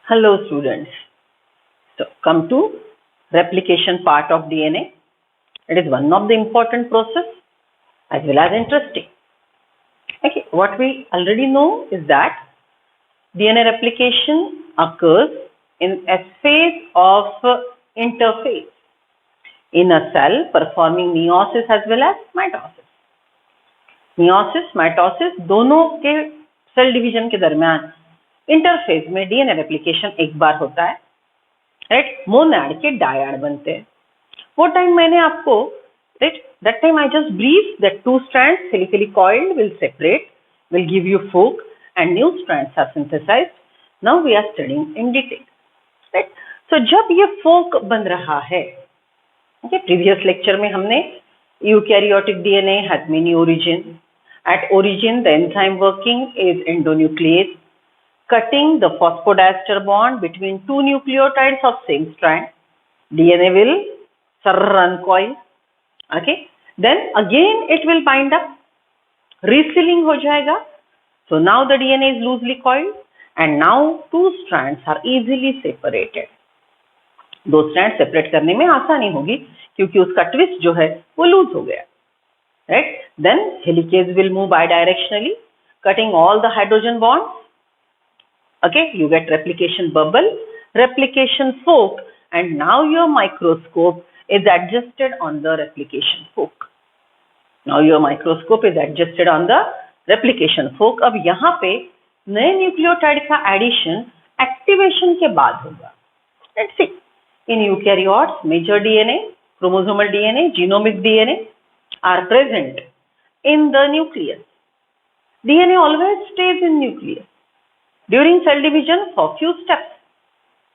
Hello students. So come to replication part of DNA. It is one of the important process as well as interesting. Okay, what we already know is that DNA replication occurs in a phase of interphase in a cell performing meiosis as well as mitosis. Meiosis, mitosis दोनों के cell division के दरमियान interphase में DNA replication एक बार होता है, right. मोनैड के died बनते हैं. वो टाइम मैंने आपको, right, that time I just brief that two strands helically coiled will separate, will give you fork and new strands are synthesized. Now we are studying in detail, right? So जब ये fork बन रहा है, okay, previous lecture में हमने eukaryotic DNA has many origin. At origin the enzyme working is endonuclease, cutting the phosphodiester bond between two nucleotides of same strand. DNA will uncoil, okay, then again it will bind up, resealing हो जाएगा. So now the DNA is loosely coiled and now two strands are easily separated. दो strand separate करने में आसानी होगी क्योंकि उसका twist जो है वो लूज हो गया, right? Then helicase will move bidirectionally, cutting all the hydrogen bonds. Okay, you get replication bubble, replication fork, and now your microscope is adjusted on the replication fork. Now your microscope is adjusted on the replication fork. अब यहाँ पे नए nucleotide का addition activation के बाद होगा. Let's see. In eukaryotes, major DNA, chromosomal DNA, genomic DNA are present in the nucleus. DNA always stays in nucleus. During cell division, for few steps,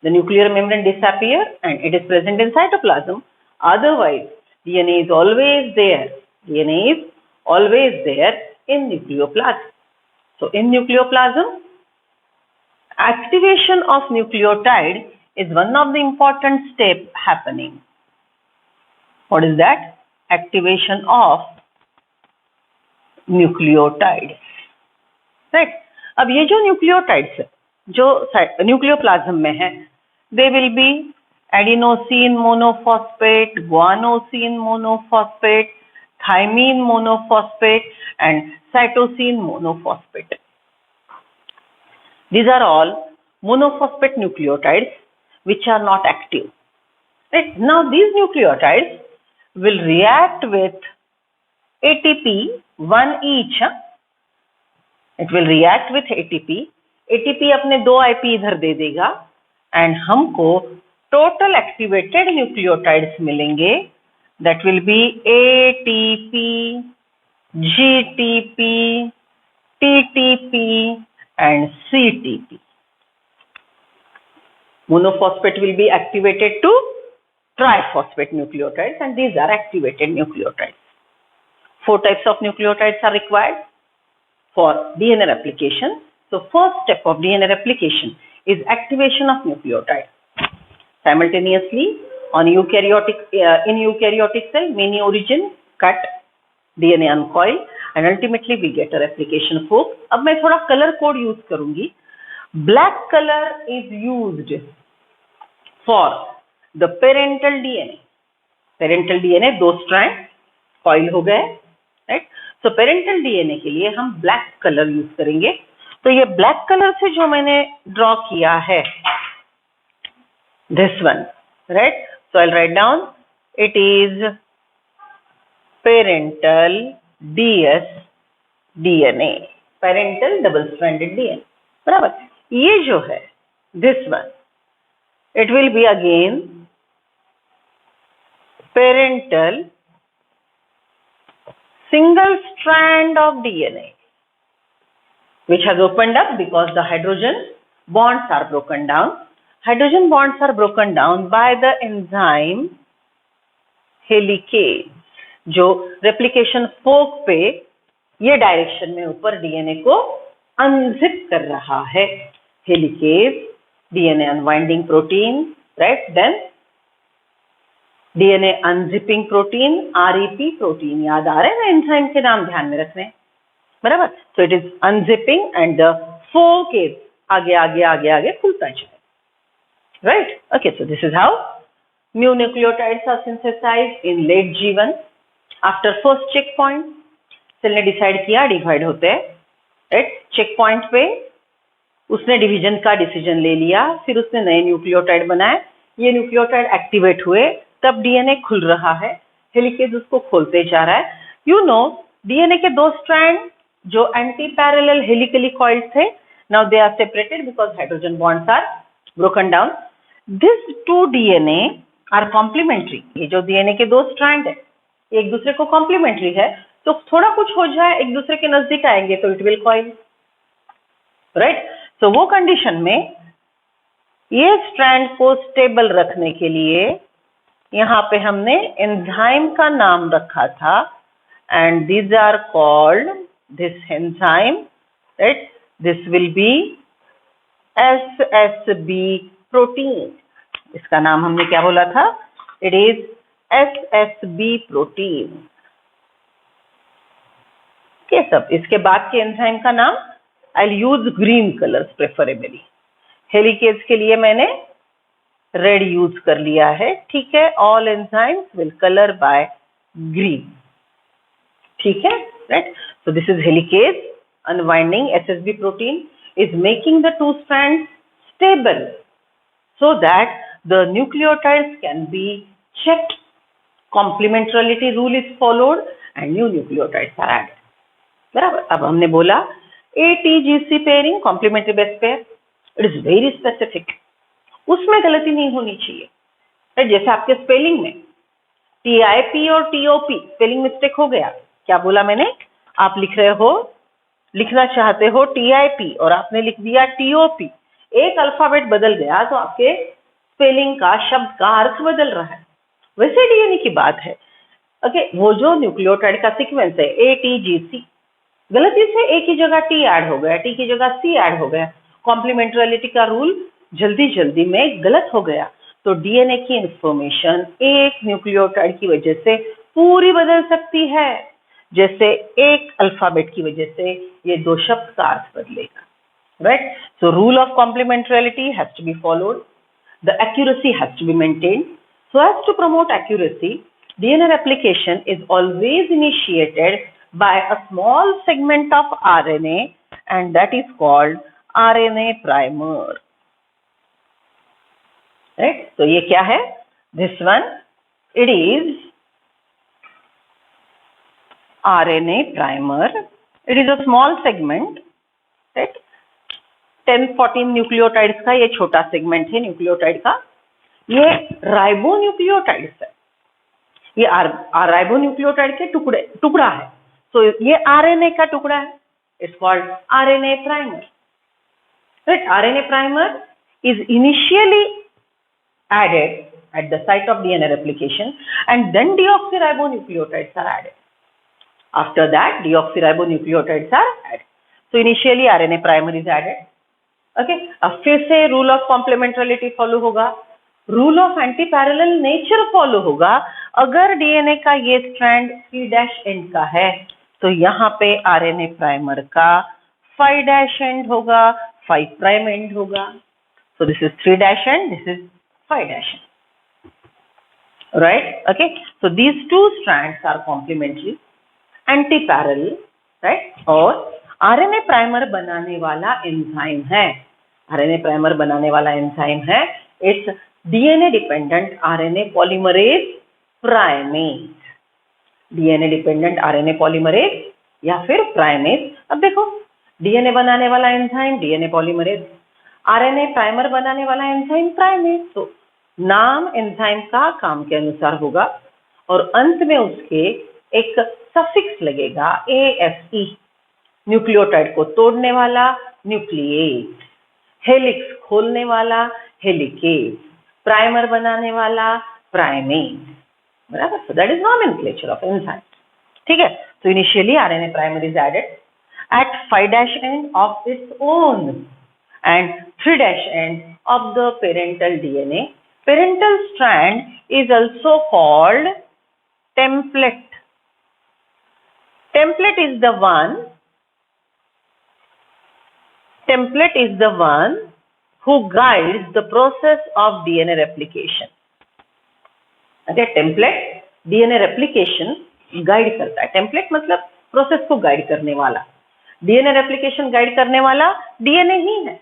the nuclear membrane disappears and it is present in cytoplasm. Otherwise, DNA is always there. DNA is always there in nucleoplasm. So, in nucleoplasm, activation of nucleotide is one of the important steps happening. What is that? Activation of nucleotides. Right? अब ये जो nucleotides है जो nucleoplasm में है, they will be adenosine monophosphate, guanosine monophosphate, thymine monophosphate and cytosine monophosphate. These are all monophosphate nucleotides which are not active. Right? Now these nucleotides will react with ATP, one each. It will react with ATP. ATP अपने 2 IP इधर दे देगा and हमको total activated nucleotides मिलेंगे. That will be ATP, GTP, TTP and CTP. Monophosphate will be activated to triphosphate nucleotides and these are activated nucleotides. 4 types of nucleotides are required for DNA replication. So first step of DNA replication is activation of nucleotide. Simultaneously on in eukaryotic cell, many origin cut, DNA uncoil and ultimately we get a replication fork. अब मैं थोड़ा color code use करूंगी. Black color is used for the parental DNA. Parental DNA 2 strand coil हो गए, right? So parental DNA के लिए हम black color use करेंगे. तो ये black color से जो मैंने draw किया है, this one, right? So I'll write down, it is parental DS DNA, parental double stranded DNA. बराबर. ये जो है this one, it will be again parental single strand of DNA which has opened up because the hydrogen bonds are broken down. Hydrogen bonds are broken down by the enzyme helicase जो replication fork पे ये direction में ऊपर DNA को unzip कर रहा है. Helicase, DNA unwinding protein, right? Then DNA unzipping protein, REP protein. याद आ रहे हैं एंजाइम के नाम ध्यान में रखने, बराबर. So it is unzipping and the fork is आगे आगे आगे आगे खुलता जाए. right? Okay, so this is how mu nucleotides are synthesized in late G1. After first checkpoint, cell ने डिसाइड किया डिवाइड होते हैं, राइट? चेक पॉइंट पे उसने डिवीजन का डिसीजन ले लिया, फिर उसने नए न्यूक्लियोटाइड बनाए, ये न्यूक्लियोटाइड एक्टिवेट हुए, तब डीएनए खुल रहा है, हेलिकेज उसको खोलते जा रहा है. यू नो डीएनए के दो स्ट्रैंड जो एंटी पैरेलल हेलिकली कॉइल्ड थे, now they are separated because hydrogen bonds are broken down. This two DNA are complementary. ये जो डीएनए के दो स्ट्रैंड है एक दूसरे को कॉम्प्लीमेंट्री है, तो थोड़ा कुछ हो जाए एक दूसरे के नजदीक आएंगे तो इट विल कॉइल, राइट? तो वो कंडीशन में ये स्ट्रैंड को स्टेबल रखने के लिए यहाँ पे हमने एंजाइम का नाम रखा था, and these are called this enzyme, right? This will be SSB protein. इसका नाम हमने क्या बोला था? It is SSB protein. के सब इसके बाद के एंजाइम का नाम I use green colours preferably. Helicase के लिए मैंने रेड यूज कर लिया है, ठीक है? All enzymes will colour by green, ठीक है, right? So this is helicase unwinding SSB protein is making the two strands stable so that the nucleotides can be checked, complementarity rule is followed and new nucleotides are added. बराबर. अब हमने बोला ATGC pairing complementary base pair, it is very specific, उसमें गलती नहीं होनी चाहिए. जैसे आपके स्पेलिंग में TIP और TOP स्पेलिंग मिस्टेक हो गया, क्या बोला मैंने? आप लिखना चाहते हो TIP और आपने लिख दिया TOP, एक अल्फाबेट बदल गया तो आपके स्पेलिंग का, शब्द का अर्थ बदल रहा है. वैसे डीएनए की बात है. ओके, वो जो न्यूक्लियोटाइड का सीक्वेंस है ATGC, गलती से A की जगह T ऐड हो गया, T की जगह C ऐड हो गया, कॉम्प्लीमेंट्रिटी का रूल जल्दी में गलत हो गया, तो डीएनए की इंफॉर्मेशन एक न्यूक्लियोटाइड की वजह से पूरी बदल सकती है. जैसे एक अल्फाबेट की वजह से ये दो शब्द का अर्थ बदलेगा, right? So rule of complementarity has to be followed, the accuracy has to be maintained. So as to promote accuracy, DNA replication is always initiated by a small segment of RNA, and that is called RNA primer, right? So ये क्या है? This one, it is RNA primer. It is a small segment, right? 10-14 nucleotides का ये छोटा segment है nucleotide का. ये ribonucleotides है, ये राइबोन्यूक्लियोटाइड के टुकड़ा है. तो ये आरएनए का टुकड़ा है, it's called RNA primer, right? RNA primer is initially added at the site of DNA replication, and then deoxyribonucleotides are added. After that, deoxyribonucleotides are added. So initially RNA primer is added. Okay, अब फिर से rule of कॉम्प्लीमेंट्रिटी follow होगा, rule of anti parallel nature follow होगा. अगर DNA का ये strand 3' and का है तो यहाँ पे आरएनए प्राइमर का 5' एंड होगा, 5' एंड होगा. सो this is 3' and this is 5' and, right? Okay, so these two strands are complementary, anti-parallel, right? और RNA प्राइमर बनाने वाला एंजाइम है, RNA प्राइमर बनाने वाला एंजाइम है, it's DNA dependent RNA polymerase primase, DNA dependent RNA polymerase या फिर primase. अब देखो, DNA बनाने वाला enzyme DNA polymerase, RNA primer बनाने वाला एंजाइम प्राइमेज. तो नाम एंजाइम का काम के अनुसार होगा और अंत में उसके एक सफिक्स लगेगा ASE, न्यूक्लियोटाइड को तोड़ने वाला न्यूक्लिएज, हेलिक्स खोलने वाला हेलिकेज, प्राइमर बनाने वाला प्राइमेज, बराबर? So that is nomenclature of enzyme, ठीक है? तो initially RNA primer is added at 5' end of its own and 3' end of the parental DNA. Parental strand is also called template. Template is the one who guides the process of DNA replication. Okay, template DNA replication guide करता है. Template मतलब process को guide करने वाला. DNA replication guide करने वाला DNA ही है.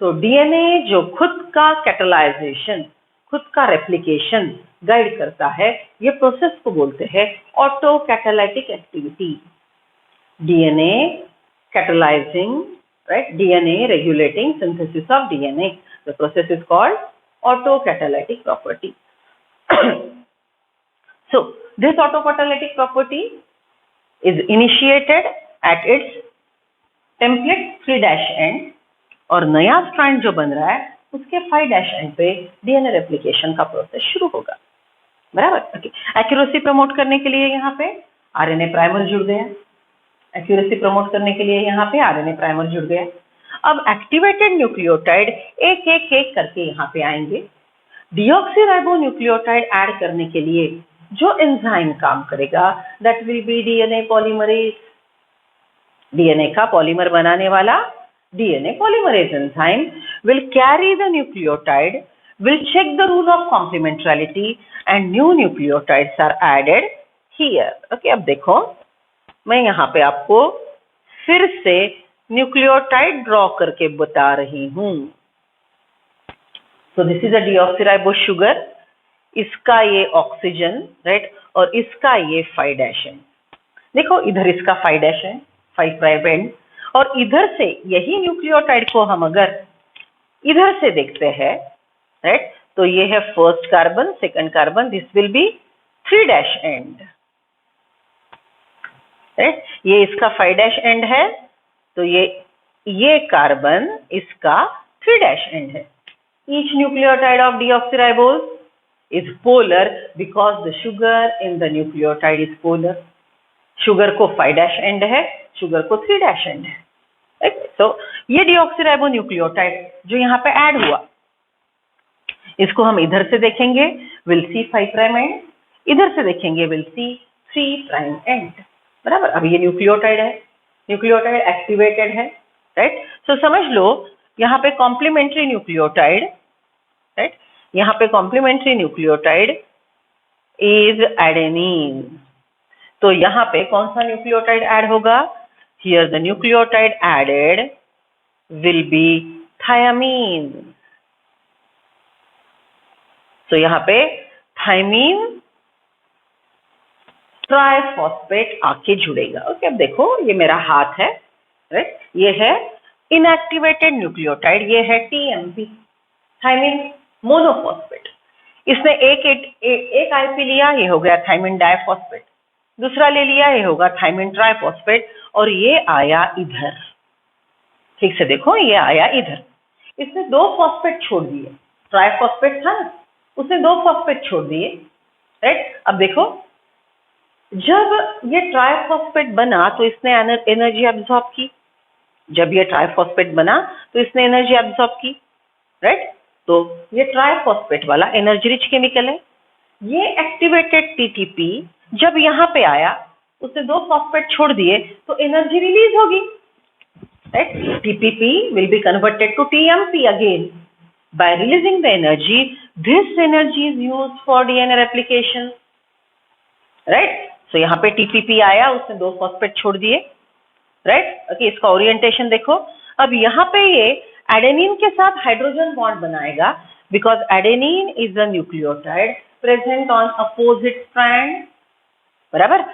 तो डीएनए जो खुद का कैटलाइजेशन, खुद का रेप्लिकेशन गाइड करता है, ये प्रोसेस को बोलते हैं auto catalytic activity. DNA catalyzing, right? DNA regulating synthesis of DNA. The process is called autocatalytic property. So this autocatalytic property is initiated at its template 3' end और नया स्ट्रैंड जो बन रहा है उसके 5' end पे डीएनए रेप्लिकेशन का process शुरू होगा. बराबर. ओके. एक्यूरेसी प्रमोट करने के लिए यहाँ पे आरएनए प्राइमर जुड़ गया. एक्यूरेसी प्रमोट करने के लिए यहाँ पे आरएनए प्राइमर जुड़ गया. अब एक्टिवेटेड न्यूक्लियोटाइड एक एक एक करके यहाँ पे आएंगे. डीऑक्सीराइबोन्यूक्लियोटाइड ऐड करने के लिए जो एंजाइम काम करेगा that will be DNA polymerase. DNA का पॉलीमर बनाने वाला DNA polymerase enzyme will carry the nucleotide, will check the rule of complementarity and new nucleotides are added here. Okay, अब देखो मैं यहाँ पे आपको फिर से न्यूक्लियोटाइड ड्रॉ करके बता रही हूँ. So this is a deoxyribo sugar. इसका ये ऑक्सीजन, राइट, और इसका ये 5' है. देखो इधर इसका 5' है, 5' एंड, और इधर से यही न्यूक्लियोटाइड को हम अगर इधर से देखते हैं, राइट, तो ये है first carbon, second carbon, this will B 3' and. Right, ये इसका 5' एंड है, तो ये कार्बन इसका 3' एंड है. Each nucleotide of deoxyribose is polar because the sugar in the nucleotide is polar. Sugar को 5' एंड है, शुगर को 3' एंड है. राइट, तो ये डीऑक्सीराइबो न्यूक्लियोटाइड जो यहाँ पे ऐड हुआ, इसको हम इधर से देखेंगे विल सी 5' एंड, इधर से देखेंगे विल सी 3' एंड. बराबर. अब ये न्यूक्लियोटाइड है, न्यूक्लियोटाइड एक्टिवेटेड है. राइट, सो समझ लो यहाँ पे कॉम्प्लीमेंट्री न्यूक्लियोटाइड, राइट, यहाँ पे कॉम्प्लीमेंट्री न्यूक्लियोटाइड इज एडेनिन. तो यहाँ पे कौन सा न्यूक्लियोटाइड ऐड होगा? Here the nucleotide added will be thymine. तो यहाँ पे थायमीन ट्राइफॉस्फेट आके जुड़ेगा. ओके, अब देखो ये मेरा हाथ है, राइट, ये है इनएक्टिवेटेड न्यूक्लियोटाइड, ये है टीएमपी, थायमीन मोनोफॉस्फेट. इसने एक आईपी लिया, ये हो गया थायमीन डाइफॉस्फेट. दूसरा ले लिया, ये होगा थायमीन ट्राइफॉस्फेट, और ये आया इधर. ठीक से देखो, ये आया इधर. इसने 2 फॉस्फेट छोड़ दिए. ट्राइफॉस्फेट था ना, उसने 2 फॉस्फेट छोड़ दिए. राइट, अब देखो जब ये ट्राइफॉस्फेट बना तो इसने एनर्जी एब्जॉर्ब की. जब ये ट्राइफॉस्फेट बना तो इसने एनर्जी एब्जॉर्ब की. राइट, तो ये ट्राइफॉस्फेट वाला एनर्जी रिच केमिकल है. ये एक्टिवेटेड टीटीपी जब यहाँ पे आया, उसने 2 फॉस्फेट छोड़ दिए तो एनर्जी रिलीज होगी. Right, TPP will be converted to TMP again. By releasing the energy, this energy is used for DNA replication. Right? So यहाँ पे TPP आया, उसने 2 फॉस्फेट छोड़ दिए. Right? Okay, इसका ओरिएंटेशन देखो. अब यहाँ पे ये एडेनिन के साथ हाइड्रोजन बॉन्ड बनाएगा because adenine is a nucleotide present on opposite strand. बराबर.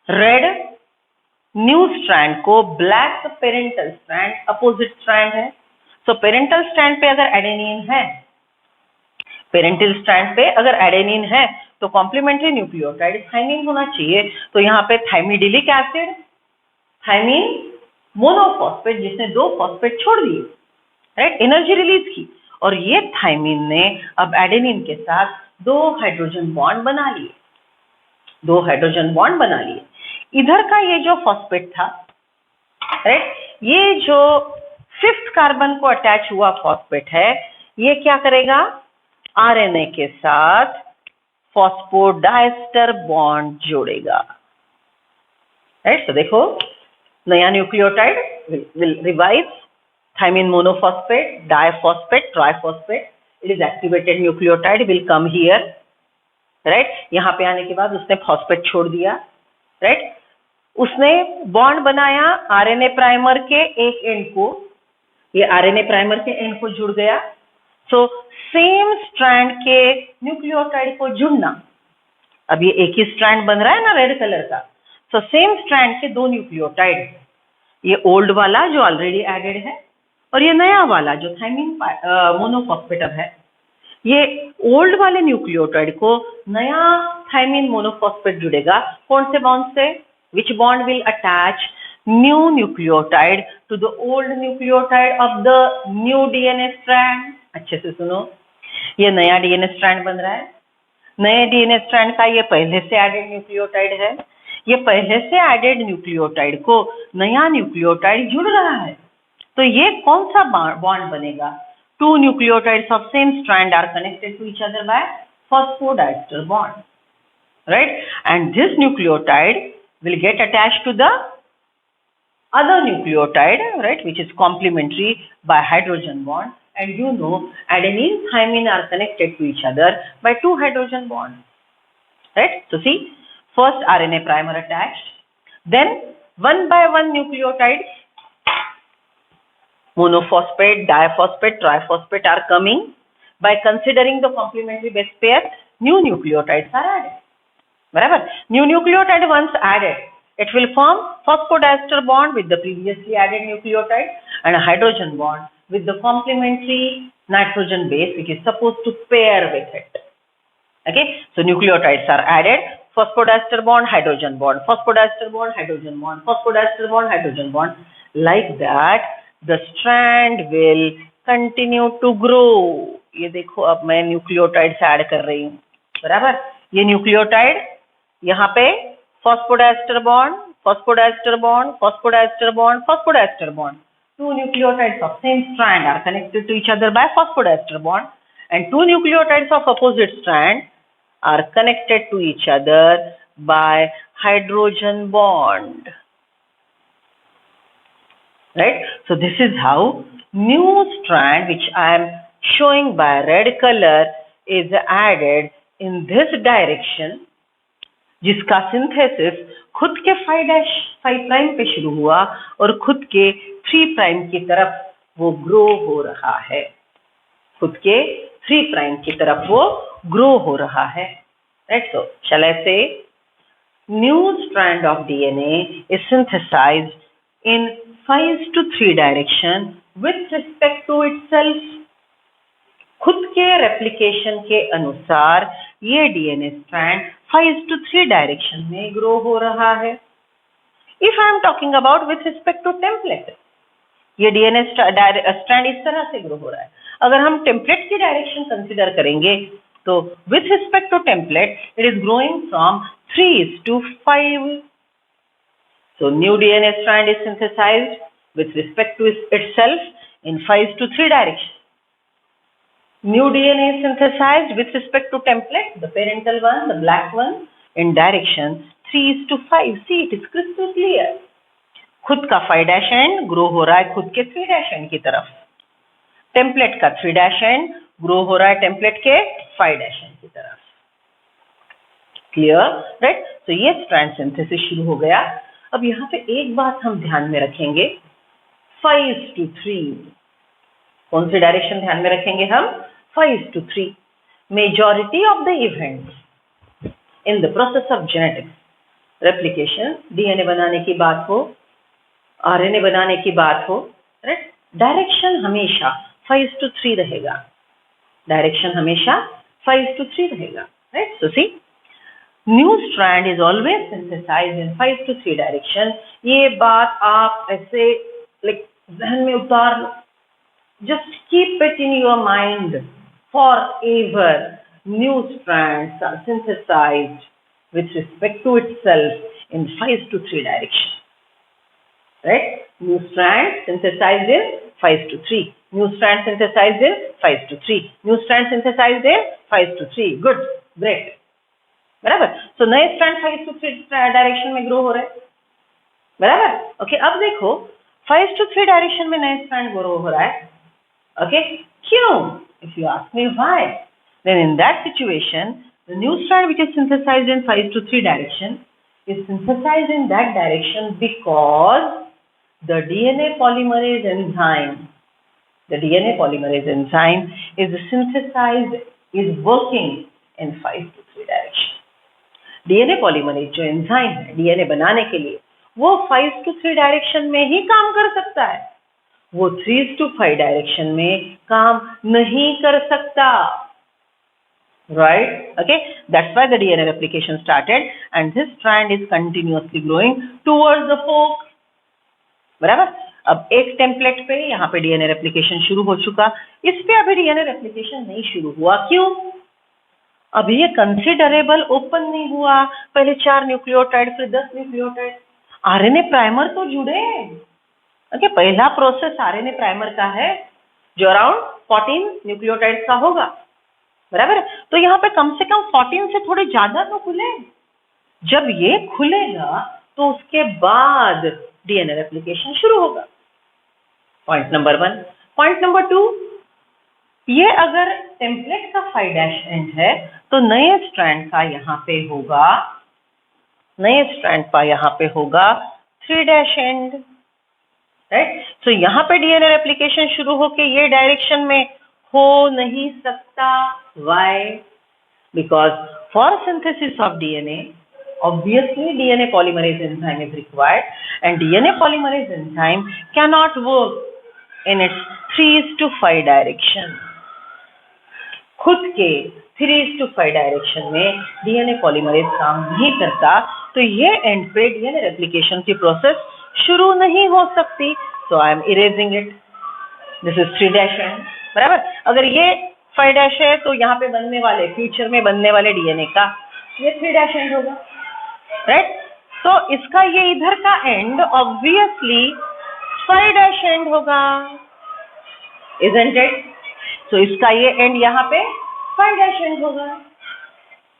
रेड न्यू स्ट्रैंड को black parental strand opposite strand है. सो पेरेंटल स्ट्रैंड पे अगर एडेनिन है, पेरेंटल स्ट्रैंड पे अगर एडेनिन है तो कॉम्प्लीमेंट्री न्यूक्लियोटाइड थायमीन होना चाहिए. तो यहाँ पे थायमिडिलिक एसिड, थायमीन मोनोफॉस्फेट जिसने 2 फॉस्फेट छोड़ दिए, राइट, एनर्जी रिलीज की, और ये थायमीन ने अब एडेनिन के साथ 2 हाइड्रोजन बॉन्ड बना लिए. 2 हाइड्रोजन बॉन्ड बना लिए. इधर का ये जो फॉस्फेट था, राइट, ये जो 5th कार्बन को अटैच हुआ फॉस्फेट है, ये क्या करेगा? आरएनए के साथ फॉस्फोडाइस्टर बॉन्ड जोड़ेगा. राइट, तो देखो नया nucleotide will revive Thymine monophosphate, diphosphate, triphosphate. It is activated nucleotide will come here, right? यहाँ पे आने के बाद उसने phosphate छोड़ दिया, right? उसने बॉन्ड बनाया आरएनए प्राइमर के एक एंड को, ये आरएनए प्राइमर के एंड को जुड़ गया. सो सेम स्ट्रैंड के न्यूक्लियोटाइड को जुड़ना, अब ये एक ही स्ट्रैंड बन रहा है ना रेड कलर का. सो सेम स्ट्रैंड के दो न्यूक्लियोटाइड, ये ओल्ड वाला जो ऑलरेडी एडेड है और ये नया वाला जो थायमिन मोनोफॉस्फेट है. ये ओल्ड वाले न्यूक्लियोटाइड को नया थायमिन मोनोफॉस्फेट जुड़ेगा. कौन से बॉन्ड से? Which bond will attach new nucleotide to the old nucleotide of the new DNA strand. अच्छे से सुनो, ये नया डीएनए स्ट्रैंड बन रहा है. नए डीएनए स्ट्रैंड का ये पहले से एडेड न्यूक्लियोटाइड है. ये पहले से एडेड न्यूक्लियोटाइड को नया न्यूक्लियोटाइड जुड़ रहा है. तो ये कौन सा बॉन्ड बनेगा? Two nucleotides of same strand are connected to each other by phosphodiester bond, right? And this nucleotide will get attached to the other nucleotide, right, which is complementary by hydrogen bond. And you know, adenine, thymine are connected to each other by two hydrogen bonds, right? So see, first RNA primer attached, then one by one nucleotide, monophosphate, diphosphate, triphosphate are coming. By considering the complementary base pair, new nucleotides are added. बराबर. New nucleotide once added, it will form phosphodiester bond with the previously added nucleotide and a hydrogen bond with the complementary nitrogen base which is supposed to pair with it. Okay, so nucleotides are added, phosphodiester bond, hydrogen bond, phosphodiester bond, hydrogen bond, phosphodiester bond, hydrogen bond. Like that, the strand will continue to grow. ये देखो, अब मैं nucleotides add कर रही हूँ. बराबर. ये nucleotide यहाँ पे phosphodiester bond, phosphodiester bond, phosphodiester bond, phosphodiester bond. Two nucleotides of same strand are connected to each other by phosphodiester bond, and two nucleotides of opposite strand are connected to each other by hydrogen bond. Right? So this is how new strand, which I am showing by red color, is added in this direction, जिसका synthesis खुद के 5' पे शुरू हुआ और खुद के 3' की तरफ वो ग्रो हो रहा है. खुद के 3' की तरफ वो ग्रो हो रहा है. Right? So shall I say new strand of DNA is synthesized in 5:3 direction with respect to itself. खुद के रेप्लिकेशन के अनुसार ये डीएनए स्ट्रैंड 5:3 डायरेक्शन में ग्रो हो रहा है. If I am talking about with respect to template, ये डीएनए स्ट्रैंड इस तरह से ग्रो हो रहा है. अगर हम टेम्पलेट की डायरेक्शन कंसिडर करेंगे तो with respect to template it is growing from 3:5. So new DNA strand is synthesised with respect to itself in 5:3 direction. New DNA is synthesized with respect to template, the parental one, the black one, in direction 3:5. See, it is crystal clear. खुद का 5' end grow हो रहा है खुद के 3' end की तरफ. Template का 3' end grow हो रहा है टेम्पलेट के 5' end की तरफ. क्लियर? राइट? तो ये स्ट्रैंड सिंथेसिस शुरू हो गया. अब यहाँ पे एक बात हम ध्यान में रखेंगे, 5:3. कौन सी डायरेक्शन ध्यान में रखेंगे हम? 5:3. Majority of the events in the process of genetics, replication, DNA बनाने की बात हो, RNA बनाने की बात हो, right? डायरेक्शन हमेशा 5:3 रहेगा. डायरेक्शन हमेशा 5:3 रहेगा. Right? So see, new strand is always synthesized in 5:3 direction. ये बात आप ऐसे like जहन में उतार लो. Just keep it in your mind forever. New strands are synthesized with respect to itself in 5:3 direction. Right? New strand synthesized in 5:3. New strand synthesized in 5:3. New strand synthesized in 5:3. Good. Great. बराबर. So नए strand 5:3 direction में grow हो रहे हैं. बराबर. Okay, अब देखो 5:3 direction में नया स्ट्रैंड ग्रो हो रहा है. ओके, क्यों? If you ask me why, then in that situation, the new strand which is synthesized in 5:3 direction is synthesized in that direction because the DNA polymerase enzyme is synthesized, is working in 5:3 direction. DNA polymerase जो enzyme है DNA बनाने के लिए, वो 5:3 direction में ही काम कर सकता है. वो 3:5 डायरेक्शन में काम नहीं कर सकता. Right? Okay, that's why the DNA replication started and this strand is continuously growing towards the fork. बराबर. अब एक टेम्पलेट पे यहाँ पे DNA रेप्लिकेशन शुरू हो चुका, इस पे अभी DNA रेप्लिकेशन नहीं शुरू हुआ. क्यों? अभी ये कंसिडरेबल ओपन नहीं हुआ. पहले 4 न्यूक्लियोटाइड, फिर 10 न्यूक्लियोटाइड. आरएनए प्राइमर तो जुड़े. ओके, पहला प्रोसेस आरएनए प्राइमर का है जो अराउंड 14 न्यूक्लियोटाइड्स का होगा. बराबर. तो यहाँ पे कम से कम 14 से थोड़े ज्यादा तो खुले. जब ये खुलेगा तो उसके बाद डीएनए रेप्लिकेशन शुरू होगा. Point number 1. पॉइंट नंबर 2, ये अगर टेम्पलेट का 5' एंड है तो नए स्ट्रैंड का यहाँ पे होगा 3' एंड. राइट. सो यहाँ पे डीएनए रेप्लिकेशन शुरू होके ये डायरेक्शन में हो नहीं सकता. Why? Because for synthesis of DNA obviously DNA polymerase enzyme is required and DNA polymerase enzyme cannot work in its 3:5 direction. खुद के 3:5 डायरेक्शन में डीएनए पॉलीमरेज काम नहीं करता, तो ये एंड पे डीएनए रेप्लिकेशन की प्रोसेस शुरू नहीं हो सकती. So I am erasing it. This is 3' end. बराबर. अगर ये 5' है तो यहाँ पे बनने वाले, फ्यूचर में बनने वाले डीएनए का ये 3' एंड होगा. राइट. तो इसका ये इधर का एंड ऑब्वियसली 5' एंड होगा. Isn't it? तो इसका ये एंड यहाँ पे 5' एंड होगा.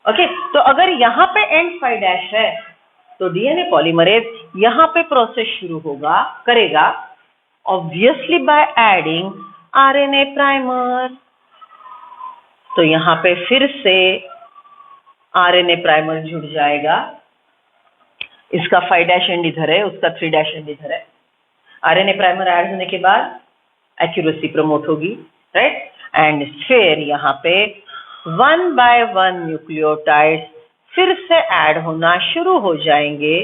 ओके, तो अगर यहाँ पे एंड 5' है तो डीएनए पॉलीमरेज यहाँ पे प्रोसेस शुरू करेगा obviously by adding RNA primer. तो यहाँ पे फिर से आरएनए प्राइमर जुड़ जाएगा. इसका 5' एंड इधर है, उसका 3' एंड इधर है. आरएनए प्राइमर ऐड होने के बाद एक्यूरेसी प्रमोट होगी. राइट. एंड फिर यहाँ पे 1 by 1 न्यूक्लियोटाइड फिर से ऐड होना शुरू हो जाएंगे.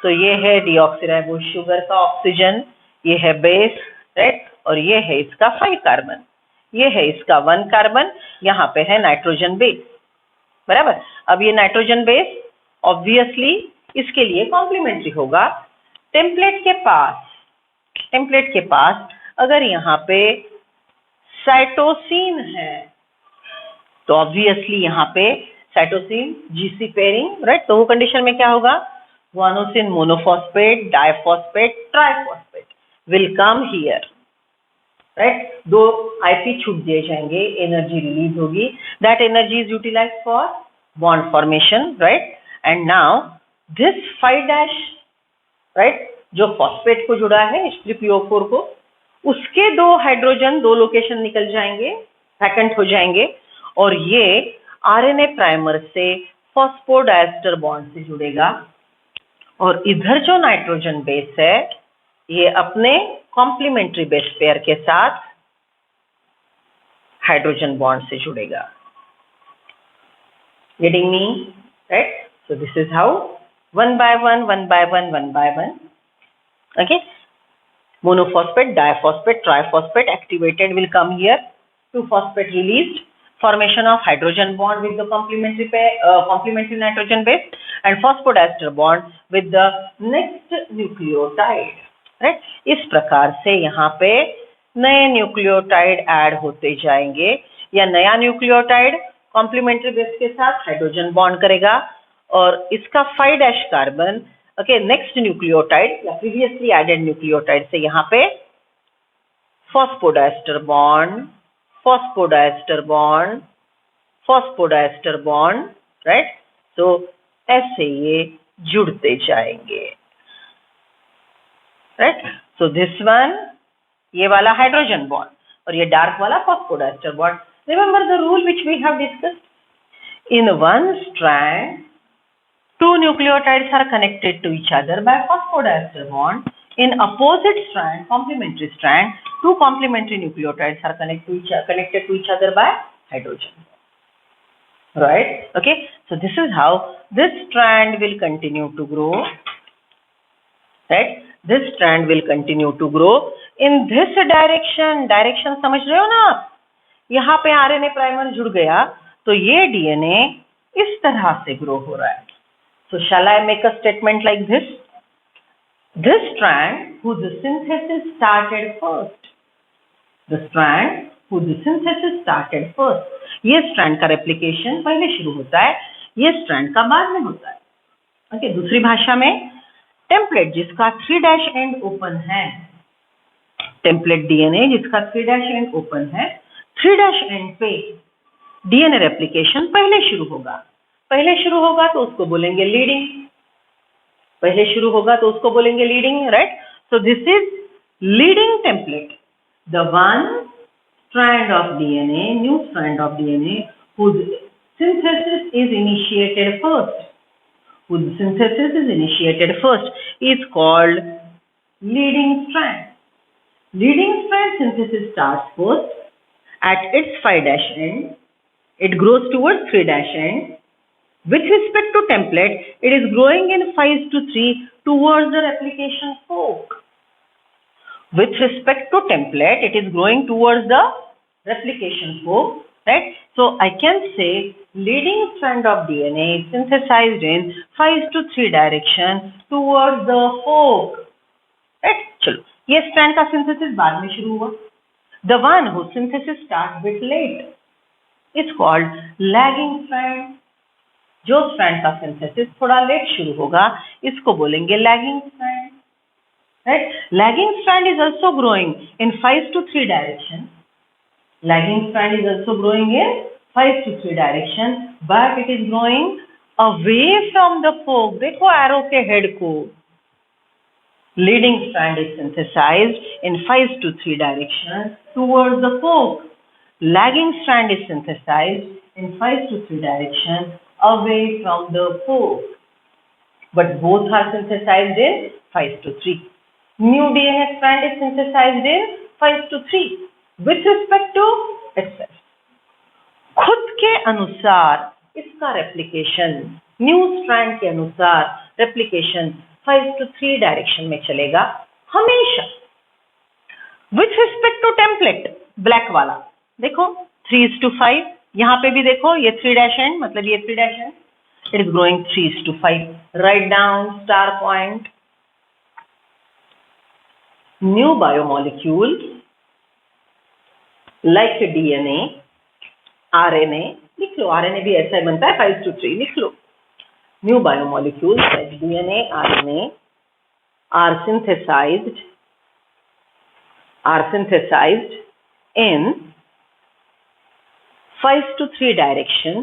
तो ये है डीऑक्सीराइबोज शुगर का ऑक्सीजन, ये है बेस. राइट. और ये है इसका 5 कार्बन, ये है इसका 1 कार्बन, यहाँ पे है नाइट्रोजन बेस. बराबर. अब ये नाइट्रोजन बेस ऑब्वियसली इसके लिए कॉम्प्लीमेंट्री होगा. टेम्पलेट के पास अगर यहाँ पे साइटोसिन है तो ऑब्वियसली यहाँ पे साइटोसिन जीसी पेयरिंग. राइट. तो वो कंडीशन में क्या होगा? Guanosine monophosphate, diphosphate, triphosphate will come here. Right. 2 IP छूट दिए जाएंगे, एनर्जी रिलीज होगी. That energy is utilised for bond formation. Right. And now this 5' right, जो फॉस्फेट को जुड़ा है H3PO4 को, उसके 2 हाइड्रोजन 2 लोकेशन निकल जाएंगे, वैकेंट हो जाएंगे. और ये आरएनए प्राइमर से फॉस्फोडाइस्टर बॉन्ड से जुड़ेगा. और इधर जो नाइट्रोजन बेस है ये अपने कॉम्प्लीमेंट्री बेस पेयर के साथ हाइड्रोजन बॉन्ड से जुड़ेगा. Getting me? Right. So this is how 1 by 1, 1 by 1, 1 by 1. Okay. Monophosphate, diphosphate, triphosphate activated will come here. 2-phosphate released. Formation of hydrogen bond with the complementary nitrogen base and phosphodiester bond with the next nucleotide. Right? इस प्रकार से यहाँ पे नए nucleotide add होते जाएंगे या नया न्यूक्लियोटाइड कॉम्प्लीमेंट्री बेस के साथ हाइड्रोजन बॉन्ड करेगा और इसका 5' कार्बन ओके नेक्स्ट न्यूक्लियोटाइड या प्रीवियसली एडेड न्यूक्लियोटाइड से यहाँ पे phosphodiester bond, phosphodiester bond, phosphodiester bond. Right. तो ऐसे ये जुड़ते जाएंगे. राइट. सो दिस वन, ये वाला हाइड्रोजन बॉन्ड और ये डार्क वाला phosphodiester bond. Remember the rule which we have discussed. In one strand, two nucleotides are connected to each other by phosphodiester bond. In opposite strand, complementary strand, two complementary nucleotides are connected to each other by hydrogen. Right? Okay. So this is how this strand will continue to grow. Right? This strand will continue to grow in this direction. Direction समझ रहे हो ना आप? यहाँ पे RNA primer जुड़ गया तो ये DNA इस तरह से ग्रो हो रहा है. So shall I make a statement like this? This strand whose synthesis started first. The strand whose synthesis started first. ये strand का replication पहले शुरू होता है, ये strand का बाद में होता है. Okay, दूसरी भाषा में template जिसका 3' end open है, template DNA जिसका 3' end open है, 3' end पे DNA replication पहले शुरू होगा. पहले शुरू होगा तो उसको बोलेंगे लीडिंग. पहले शुरू होगा तो उसको बोलेंगे leading. Right. So this is leading template. The one strand of DNA, new strand of DNA whose synthesis is initiated first is called leading strand. Leading strand synthesis starts first at its 5' end. It grows towards 3' end. With respect to template, it is growing in 5:3 towards the replication fork. With respect to template, it is growing towards the replication fork, right? So I can say leading strand of DNA is synthesized in 5:3 direction towards the fork, right? चलो, ये strand का synthesis बाद में शुरू हुआ. The one whose synthesis starts bit late is called lagging strand. जो strand का synthesis थोड़ा लेट शुरू होगा इसको बोलेंगे lagging strand. Right. Lagging strand is also growing in 5:3 direction. Lagging strand is also growing in 5:3 direction but it is growing away from the fork. देखो arrow के head को. Leading strand is synthesized in 5:3 direction towards the fork. Lagging strand is synthesized in 5:3 direction away from the fork, but both are synthesized in 5:3. New DNA strand is synthesized in 5:3 with respect to itself. खुद के अनुसार इसका replication new strand के अनुसार replication 5:3 direction में चलेगा हमेशा. With respect to template, black वाला देखो 3:5. यहाँ पे भी देखो ये 3' end, मतलब ये 3' end. It is growing 3:5. Write down star point. New biomolecules like DNA, RNA, लिख लो. RNA भी ऐसा ही बनता है 5:3. लिख लो. New biomolecules like DNA, RNA are synthesized in 5:3 direction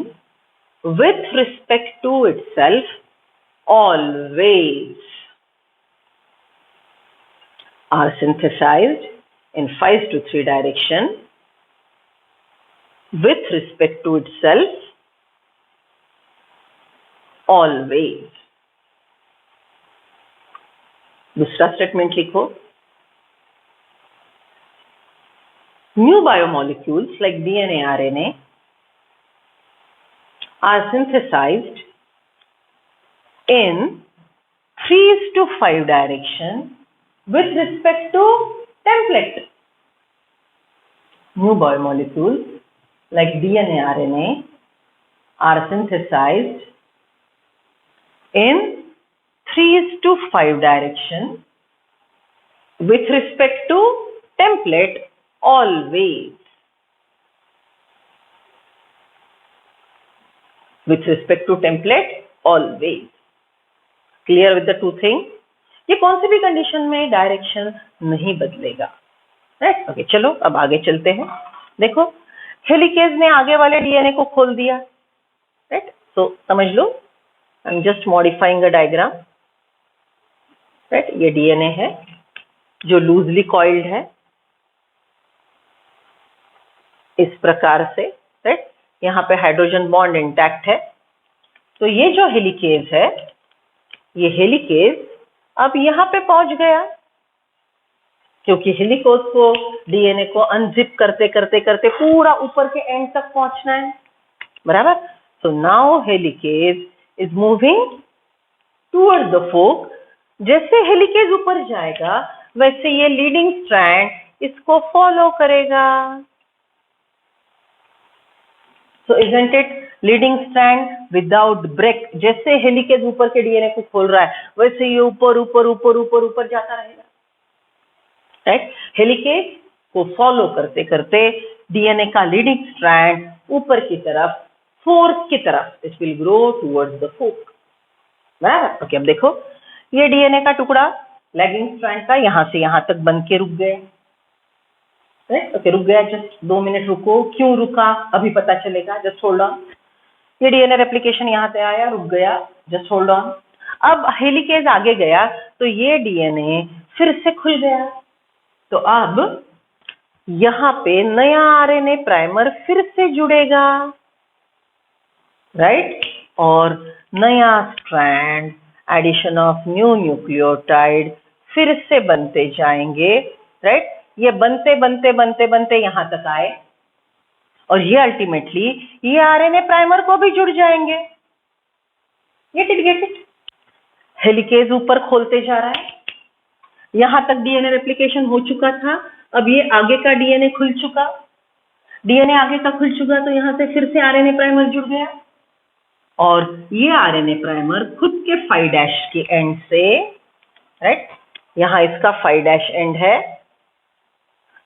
with respect to itself always. Are synthesized in 5:3 direction with respect to itself always. दूसरा statement लिखो. New biomolecules like DNA, RNA are synthesized in 3:5 direction with respect to template. New biomolecules like DNA, RNA are synthesized in 3:5 direction with respect to template always. With respect to template always. Clear with the two things? ये कौन सी भी condition में direction नहीं बदलेगा. Right. Okay, चलो अब आगे चलते हैं. देखो हेलिकेज ने आगे वाले डीएनए को खोल दिया. राइट. तो समझ लो, I am just modifying a diagram. Right. ये डीएनए है जो लूजली कॉइल्ड है इस प्रकार से, राइट, यहाँ पे हाइड्रोजन बॉन्ड इंटैक्ट है। तो ये जो हेलिकेज है, ये हेलिकेज अब यहाँ पे पहुंच गया, क्योंकि हेलिकोज को डीएनए को अनजिप करते करते करते पूरा ऊपर के एंड तक पहुंचना है, बराबर। So now helicase is moving toward the fork. जैसे हेलिकेज ऊपर जाएगा वैसे ये लीडिंग स्ट्रैंड इसको फॉलो करेगा। So isn't it leading strand without break. जैसे हेलिकेज ऊपर के डीएनए को खोल रहा है वैसे ये ऊपर ऊपर ऊपर ऊपर ऊपर जाता रहेगा, राइट। हेलिकेज को फॉलो करते करते डीएनए का लीडिंग स्ट्रैंड ऊपर की तरफ, फोर्क की तरफ, it will grow towards the fork, बराबर। ओके, अब देखो ये डीएनए का टुकड़ा लैगिंग स्ट्रैंड का यहाँ से यहाँ तक बन के रुक गया, राइट। ओके, रुक गया, जस्ट 2 मिनट रुको। क्यों रुका अभी पता चलेगा, जस्ट होल्ड ऑन। ये डीएनए रेप्लिकेशन यहाँ से आया, रुक गया, जस्ट होल्ड ऑन। अब हेलिकेज आगे गया तो ये डीएनए फिर से खुल गया, तो अब यहाँ पे नया आरएनए प्राइमर फिर से जुड़ेगा, राइट, और नया strand, addition of new nucleotide फिर से बनते जाएंगे, राइट। ये बनते बनते बनते बनते यहाँ तक आए और ये अल्टीमेटली ये आरएनए प्राइमर को भी जुड़ जाएंगे। Get it. हेलिकेज ऊपर खोलते जा रहा है, यहाँ तक डीएनए रेप्लिकेशन हो चुका था, अब ये आगे का डीएनए खुल चुका, डीएनए आगे का खुल चुका, तो यहाँ से फिर से आरएनए प्राइमर जुड़ गया और ये आरएनए प्राइमर खुद के 5' के एंड से, राइट, यहाँ इसका 5' एंड है,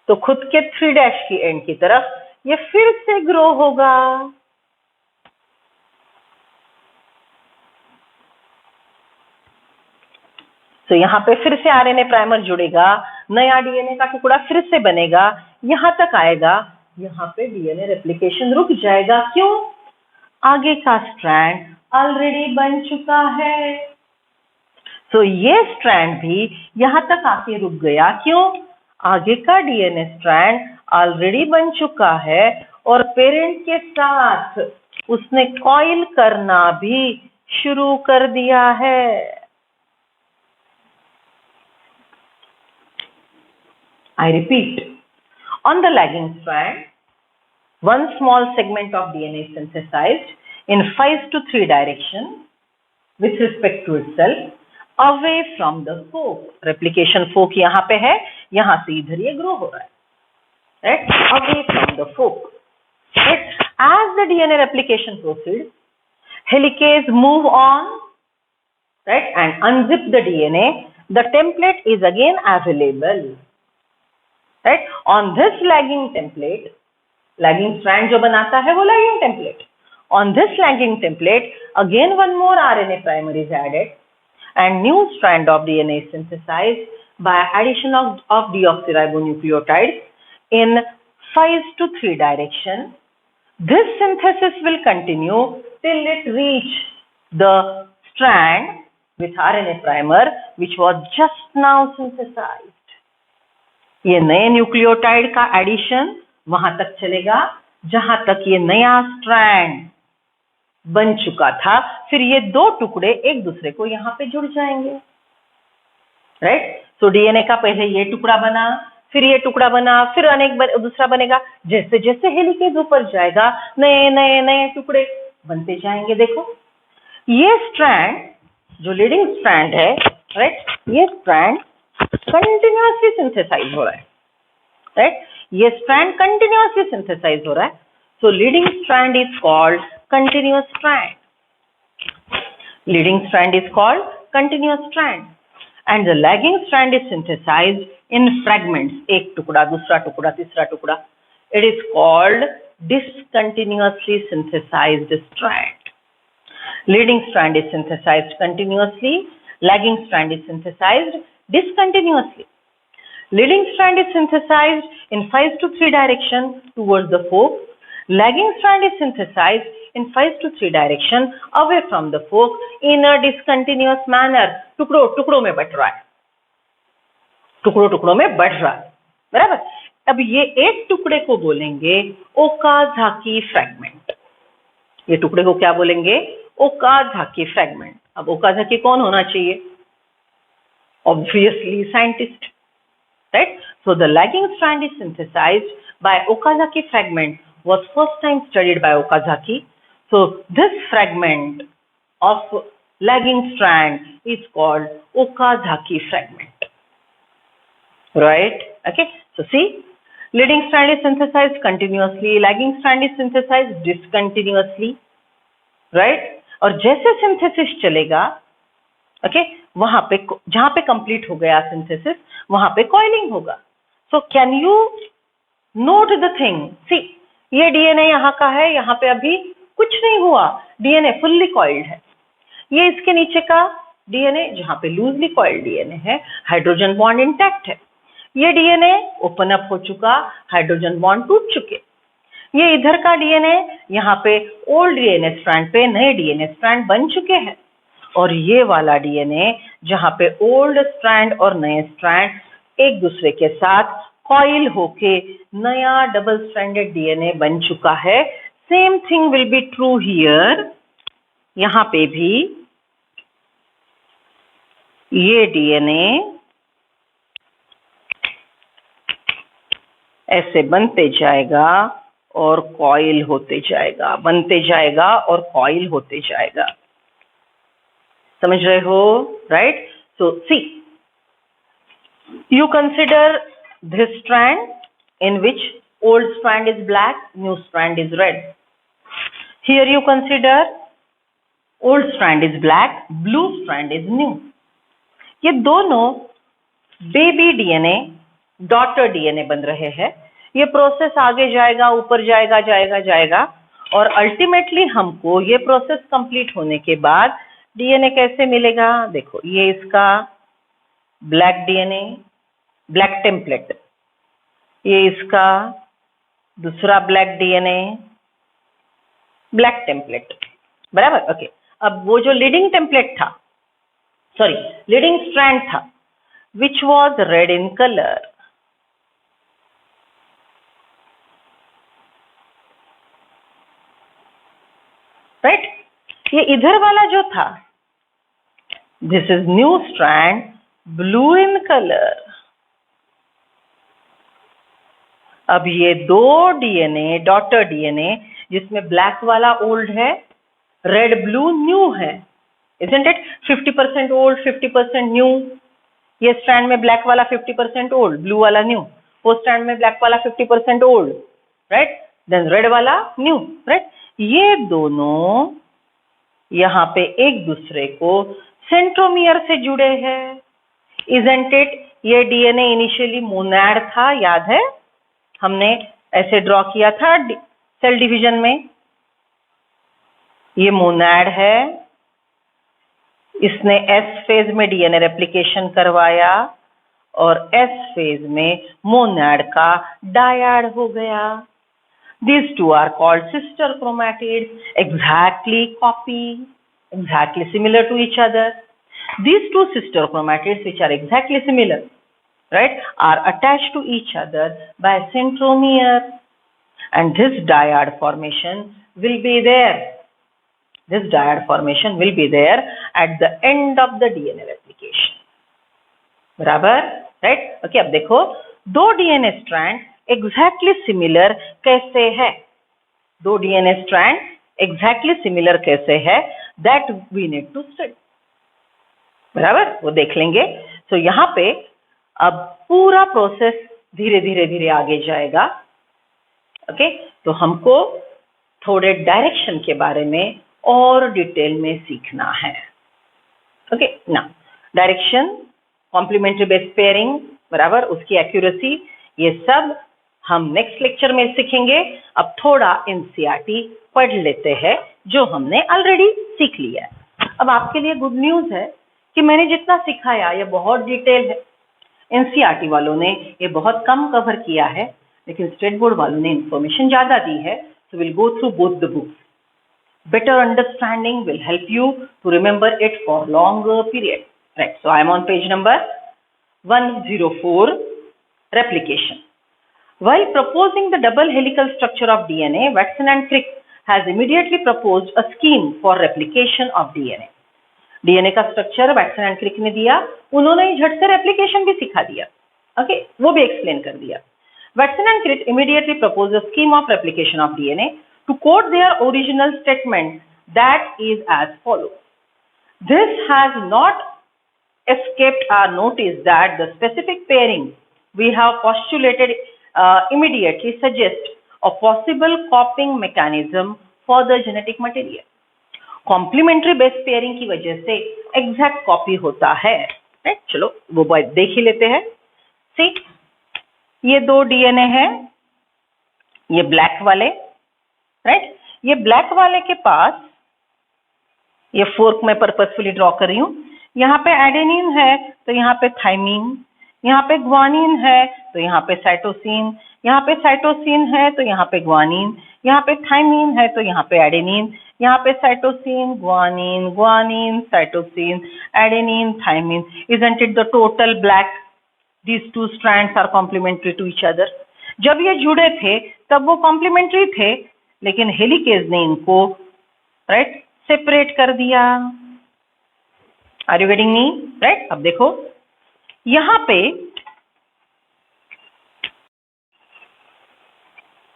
तो खुद के 3' की एंड की तरफ ये फिर से ग्रो होगा। तो यहाँ पे फिर से आरएनए प्राइमर जुड़ेगा, नया डीएनए का टुकड़ा फिर से बनेगा, यहाँ तक आएगा, यहाँ पे डीएनए रेप्लिकेशन रुक जाएगा। क्यों? आगे का स्ट्रैंड ऑलरेडी बन चुका है। तो ये स्ट्रैंड भी यहाँ तक आके रुक गया। क्यों? आगे का डीएनए स्ट्रैंड ऑलरेडी बन चुका है और पेरेंट के साथ उसने कॉइल करना भी शुरू कर दिया है। I repeat, on the lagging strand, one small segment of DNA is synthesized in 5 to 3 direction with respect to itself away from the fork. Replication fork यहाँ पे है, यहाँ से इधर ये grow हो रहा है, right? Away from the fork. Right? As the DNA replication proceeds, helicase move on, right, and unzip the DNA. The template is again available. Right? On this lagging template, lagging strand जो बनाता है वो lagging template. On this lagging template, again one more RNA primer is added and new strand of DNA is synthesized by addition of deoxyribonucleotides in 5 to 3 direction. This synthesis will continue till it reach the strand with RNA primer which was just now synthesized. ये नए nucleotide का addition वहां तक चलेगा जहां तक ये नया स्ट्रैंड बन चुका था, फिर ये 2 टुकड़े एक दूसरे को यहाँ पे जुड़ जाएंगे, राइट। तो डीएनए का पहले ये टुकड़ा बना, फिर ये टुकड़ा बना, फिर दूसरा बनेगा। जैसे जैसे हेलिकेज ऊपर जाएगा नए नए नए टुकड़े बनते जाएंगे। देखो ये स्ट्रैंड जो लीडिंग स्ट्रैंड है, राइट, ये स्ट्रैंड कंटिन्यूअसली सिंथेसाइज हो रहा है, राइट, ये स्ट्रैंड कंटिन्यूअसली सिंथेसाइज हो रहा है। So leading strand is called continuous strand, leading strand is called continuous strand and the lagging strand is synthesized in fragments, एक टुकड़ा, दूसरा टुकड़ा, तीसरा टुकड़ा। It is called discontinuously synthesized strand. Leading strand is synthesized continuously, lagging strand is synthesized discontinuously. Leading strand is synthesized in 5 to 3 direction towards the fork. Lagging strand is synthesized in 5 to 3 direction away from the fork in a discontinuous manner. टुकड़ों टुकड़ों में but रहा है, टुकड़ों टुकड़ों में बढ़ रहा है, बराबर। अब ये एक टुकड़े को बोलेंगे ओकाज़ाकी फ्रैगमेंट। ये टुकड़े को क्या बोलेंगे? Okazaki fragment. अब ओकाज़ाकी कौन होना चाहिए? Obviously scientist, right? So the lagging strand is synthesized by Okazaki fragment was first time studied by Okazaki. So this fragment of lagging strand is called Okazaki fragment, right? Okay, so see, leading strand is synthesized continuously, lagging strand is synthesized discontinuously, right? और जैसे synthesis चलेगा, okay, वहां पे जहां पे complete हो गया synthesis वहां पे कॉइलिंग होगा। So can you note the thing? See, ये डीएनए यहाँ का है, यहाँ पे अभी कुछ नहीं हुआ, डीएनए फुल्ली कॉइल्ड है। ये इसके नीचे का डीएनए जहाँ पे लूजली कॉइल्ड डीएनए है, हाइड्रोजन बॉन्ड इंटैक्ट है। ये डीएनए ओपन अप हो चुका, हाइड्रोजन बॉन्ड टूट चुके। ये इधर का डीएनए यहाँ पे ओल्ड डीएनए स्ट्रैंड पे नए डीएनए स्ट्रैंड बन चुके हैं, और ये वाला डीएनए जहां पे ओल्ड स्ट्रैंड और नए स्ट्रैंड एक दूसरे के साथ कॉइल होके नया डबल स्ट्रैंडेड डीएनए बन चुका है। Same thing will be true here. यहां पे भी ये डीएनए ऐसे बनते जाएगा और कॉइल होते जाएगा, बनते जाएगा और कॉइल होते जाएगा। समझ रहे हो, right? So see, you consider this strand in which old strand is black, new strand is red. Here you consider old strand is black, blue strand is new. ये दोनों बेबी डीएनए डॉटर डीएनए बन रहे हैं। ये process आगे जाएगा, ऊपर जाएगा, जाएगा जाएगा, और अल्टीमेटली हमको ये प्रोसेस कंप्लीट होने के बाद डीएनए कैसे मिलेगा? देखो, ये इसका ब्लैक डीएनए, ब्लैक टेम्पलेट, ये इसका दूसरा ब्लैक डीएनए, ब्लैक टेम्पलेट, बराबर। ओके, अब वो जो लीडिंग टेम्पलेट था, सॉरी लीडिंग स्ट्रैंड था, which was red in colour, right? ये इधर वाला जो था, this is new strand, blue in colour. अब ये दो डीएनए डॉटर डीएनए जिसमें ब्लैक वाला ओल्ड है, रेड ब्लू न्यू है, isn't it? 50% old 50% new. ये स्ट्रैंड में ब्लैक वाला 50% ओल्ड, ब्लू वाला न्यू। वो स्ट्रैंड में ब्लैक वाला 50% ओल्ड, राइट? देन रेड वाला न्यू, राइट? ये दोनों यहाँ पे एक दूसरे को सेंट्रोमियर से जुड़े हैं, isn't it? ये डीएनए इनिशियली मोनैड था, याद है? हमने ऐसे ड्रॉ किया था सेल डिवीजन में। ये मोनैड है, इसने एस फेज में डीएनए रेप्लिकेशन करवाया और एस फेज में मोनैड का डायड हो गया। These two are called sister chromatids, exactly copy, exactly similar to each other. These two sister chromatids, which are exactly similar, right, are attached to each other by centromere, and this dyad formation will be there. This dyad formation will be there at the end of the DNA replication. बराबर, right? Okay, अब देखो, दो DNA strand exactly similar कैसे है? दो DNA strand exactly similar कैसे है? That we need to study, बराबर, वो देख लेंगे। तो यहाँ पे अब पूरा प्रोसेस धीरे धीरे धीरे आगे जाएगा। ओके, तो हमको थोड़े डायरेक्शन के बारे में और डिटेल में सीखना है। ओके, ना डायरेक्शन, कॉम्प्लीमेंट्री बेस पेयरिंग, बराबर, उसकी एक्यूरेसी, ये सब हम नेक्स्ट लेक्चर में सीखेंगे। अब थोड़ा एनसीईआरटी पढ़ लेते हैं जो हमने ऑलरेडी सीख लिया है। अब आपके लिए गुड न्यूज है कि मैंने जितना सिखाया ये बहुत डिटेल है। एनसीईआरटी वालों ने ये बहुत कम कवर किया है, लेकिन स्टेट बोर्ड वालों ने इंफॉर्मेशन ज्यादा दी है। So will go through both the books. Better understanding will help you to remember it for long period, right? So I am on page number 104 replication. While proposing the double helical structure of DNA, Watson and Crick has immediately proposed a scheme for replication of DNA. DNA का structure Watson and Crick ने दिया, उन्होंने झट से replication भी सिखा दिया. Okay, वो भी एक्सप्लेन कर दिया. Watson and Crick immediately proposed a scheme of replication of DNA to quote their original statement that is as follows. This has not escaped our notice that the specific pairing we have postulated immediately suggests a possible copying mechanism for the genetic material. Complementary base pairing की वजह से exact copy होता है. Right, चलो वो देख ही लेते हैं. सी, ये दो डीएनए हैं, ये ब्लैक वाले. राइट, ये ब्लैक वाले के पास, ये फोर्क में पर्पसफुली ड्रॉ कर रही हूं, यहाँ पे एडेनिन है तो यहाँ पे थाइमीन, यहाँ पे ग्वानिन है तो यहाँ पे साइटोसिन, यहाँ पे साइटोसिन है तो यहाँ पे ग्वानिन, यहाँ पे थाइमीन है तो यहाँ पे एडेनिन, यहाँ पे cytosine, guanine, guanine, cytosine, adenine, thymine. Isn't it the total black? These two strands are complementary to each other. जब ये जुड़े थे तब वो कॉम्प्लीमेंट्री थे, लेकिन हेलिकेज ने इनको राइट सेपरेट कर दिया. Are you getting me? Right, अब देखो यहाँ पे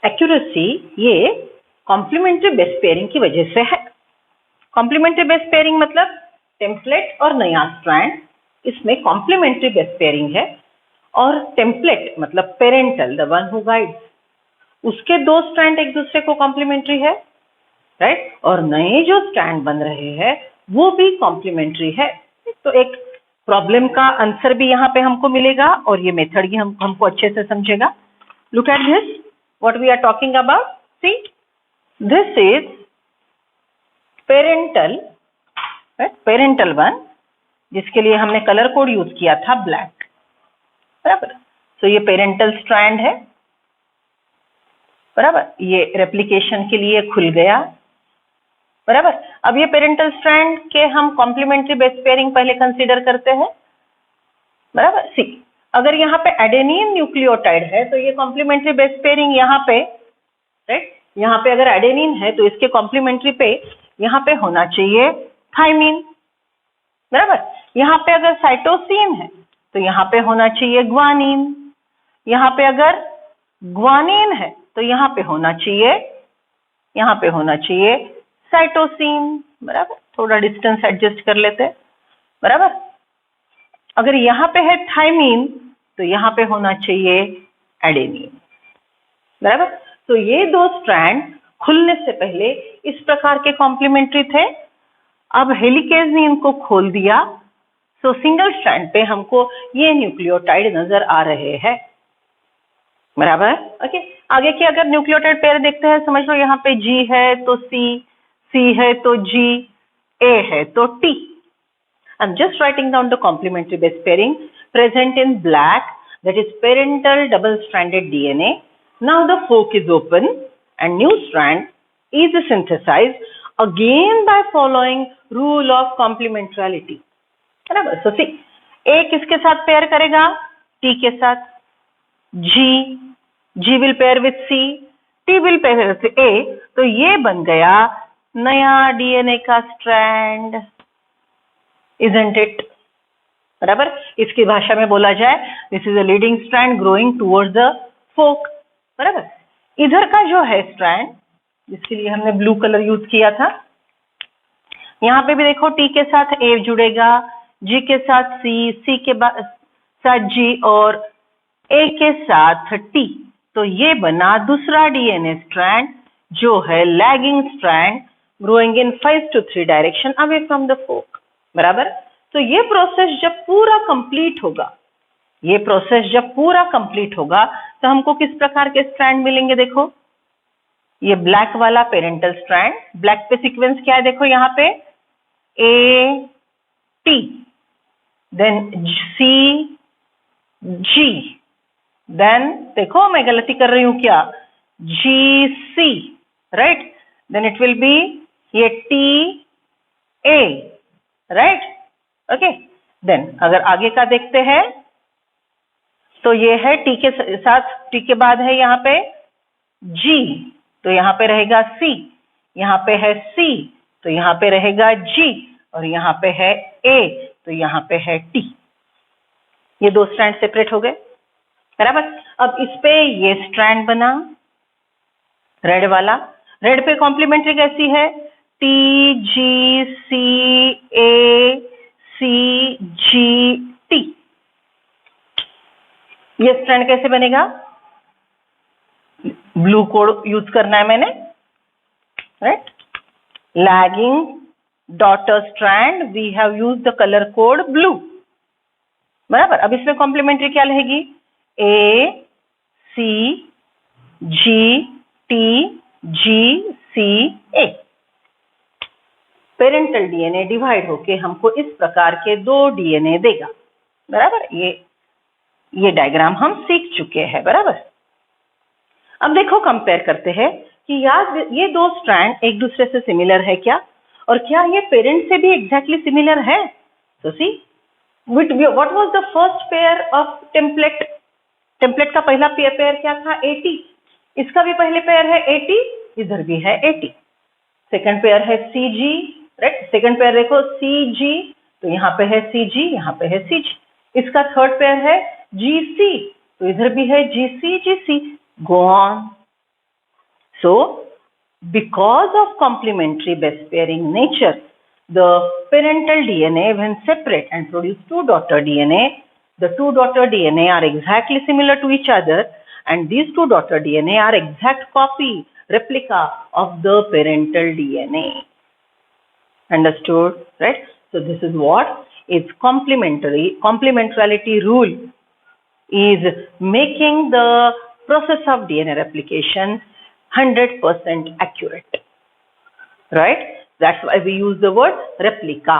एक्यूरेसी ये कॉम्प्लीमेंट्री बेस पेयरिंग की वजह से है. कॉम्प्लीमेंट्री बेस पेयरिंग मतलब टेम्पलेट और नया स्ट्रैंड, इसमें कॉम्प्लीमेंट्री बेस पेयरिंग है. और टेम्पलेट मतलब parental, the one who guides, उसके दो स्ट्रैंड एक दूसरे को कॉम्प्लीमेंट्री है. राइट, और नए जो स्ट्रैंड बन रहे हैं वो भी कॉम्प्लीमेंट्री है. तो एक प्रॉब्लम का आंसर भी यहाँ पे हमको मिलेगा और ये मेथड भी हमको अच्छे से समझेगा. Look at this, what we are talking about. See, this is parental, parental one, जिसके लिए हमने कलर कोड यूज किया था ब्लैक. बराबर, तो ये पेरेंटल स्ट्रैंड है. बराबर, ये रेप्लिकेशन के लिए खुल गया. बराबर, अब ये पेरेंटल स्ट्रैंड के हम कॉम्प्लीमेंट्री बेस पेयरिंग पहले कंसीडर करते हैं. बराबर, सी, अगर यहाँ पे एडेनिन न्यूक्लियोटाइड है तो ये कॉम्प्लीमेंट्री बेस पेयरिंग यहाँ पे, राइट, यहाँ पे अगर एडेनिन है तो इसके कॉम्प्लीमेंट्री पे यहाँ पे होना चाहिए थाइमीन. बराबर, यहाँ पे अगर साइटोसिन है तो यहाँ पे होना चाहिए ग्वानिन, यहाँ पे अगर ग्वानिन है तो यहाँ पे होना चाहिए साइटोसिन. बराबर, थोड़ा डिस्टेंस एडजस्ट कर लेते हैं. बराबर, अगर यहाँ पे है थाइमीन तो यहाँ पे होना चाहिए एडेनिन. बराबर, तो ये दो स्ट्रैंड खुलने से पहले इस प्रकार के कॉम्प्लीमेंट्री थे. अब हेलिकेज ने इनको खोल दिया, तो सिंगल स्ट्रैंड पे हमको ये न्यूक्लियोटाइड नजर आ रहे हैं. बराबर, ओके. आगे के अगर न्यूक्लियोटाइड पेयर देखते हैं, समझ लो यहाँ पे जी है तो सी, सी है तो जी, ए है तो T. I'm just writing down the complementary base pairing present in black, that is parental double-stranded DNA. Now the fork is open and new strand is synthesized again by following rule of complementarity. बराबर, so see, A किसके साथ pair करेगा? T के साथ. G will pair with C, T will pair with A. तो ये बन गया नया DNA का स्ट्रैंड. Isn't it? बराबर, इसकी भाषा में बोला जाए, this is a leading strand growing towards the fork. बराबर, इधर का जो है स्ट्रैंड, जिसके लिए हमने ब्लू कलर यूज किया था, यहाँ पे भी देखो टी के साथ ए जुड़ेगा, जी के साथ सी, सी के साथ जी और ए के साथ टी. तो ये बना दूसरा डीएनए स्ट्रैंड जो है lagging strand growing in 5 to 3 direction away from the fork. बराबर, तो ये प्रोसेस जब पूरा कंप्लीट होगा, तो हमको किस प्रकार के स्ट्रैंड मिलेंगे? देखो, ये ब्लैक वाला पेरेंटल स्ट्रैंड, ब्लैक पे सीक्वेंस क्या है? देखो यहाँ पे A T, then C G, then देखो मैं गलती कर रही हूं क्या, G C, right, then it will be ये T A, right, okay. Then अगर आगे का देखते हैं, तो ये है टी के साथ, टी के बाद है यहाँ पे जी, तो यहाँ पे रहेगा सी, यहाँ पे है सी, तो यहाँ पे रहेगा जी, और यहाँ पे है ए, तो यहाँ पे है टी। ये दो स्ट्रैंड सेपरेट हो गए, बराबर। अब इस पे ये स्ट्रैंड बना रेड वाला, रेड पे कॉम्प्लीमेंट्री कैसी है, T G C A C G T. ये स्ट्रैंड कैसे बनेगा, ब्लू कोड यूज करना है मैंने, right. Lagging daughter strand we have use the colour code blue, बराबर। अब इसमें कॉम्प्लीमेंट्री क्या रहेगी, A C G T G C A. Parental DNA divide होके हमको इस प्रकार के दो डीएनए देगा, बराबर। ये डायग्राम हम सीख चुके हैं, बराबर। अब देखो कंपेयर करते हैं कि यार ये दो स्ट्रैंड एक दूसरे से सिमिलर है क्या, और क्या ये पेरेंट से भी एग्जैक्टली सिमिलर है। तो see what was the first pair of template, template का पहला पेयर क्या था, एटी, इसका भी पहले पेयर है एटी, इधर भी है एटी। सेकंड पेयर है सी जी, राइट, सेकंड पेयर देखो सी जी, तो यहाँ पे है सी जी, यहाँ पे है सी जी। इसका थर्ड पेयर है जी सी, तो इधर भी है जी सी, go on. So, because of complementary base pairing nature, the parental DNA when separate and produce two daughter DNA, the two daughter DNA are exactly similar to each other, and these two daughter DNA are exact copy, replica of the parental DNA. Understood, right? So this is what is complementarity rule is making the process of DNA replication 100% accurate, right? That's why we use the word replica.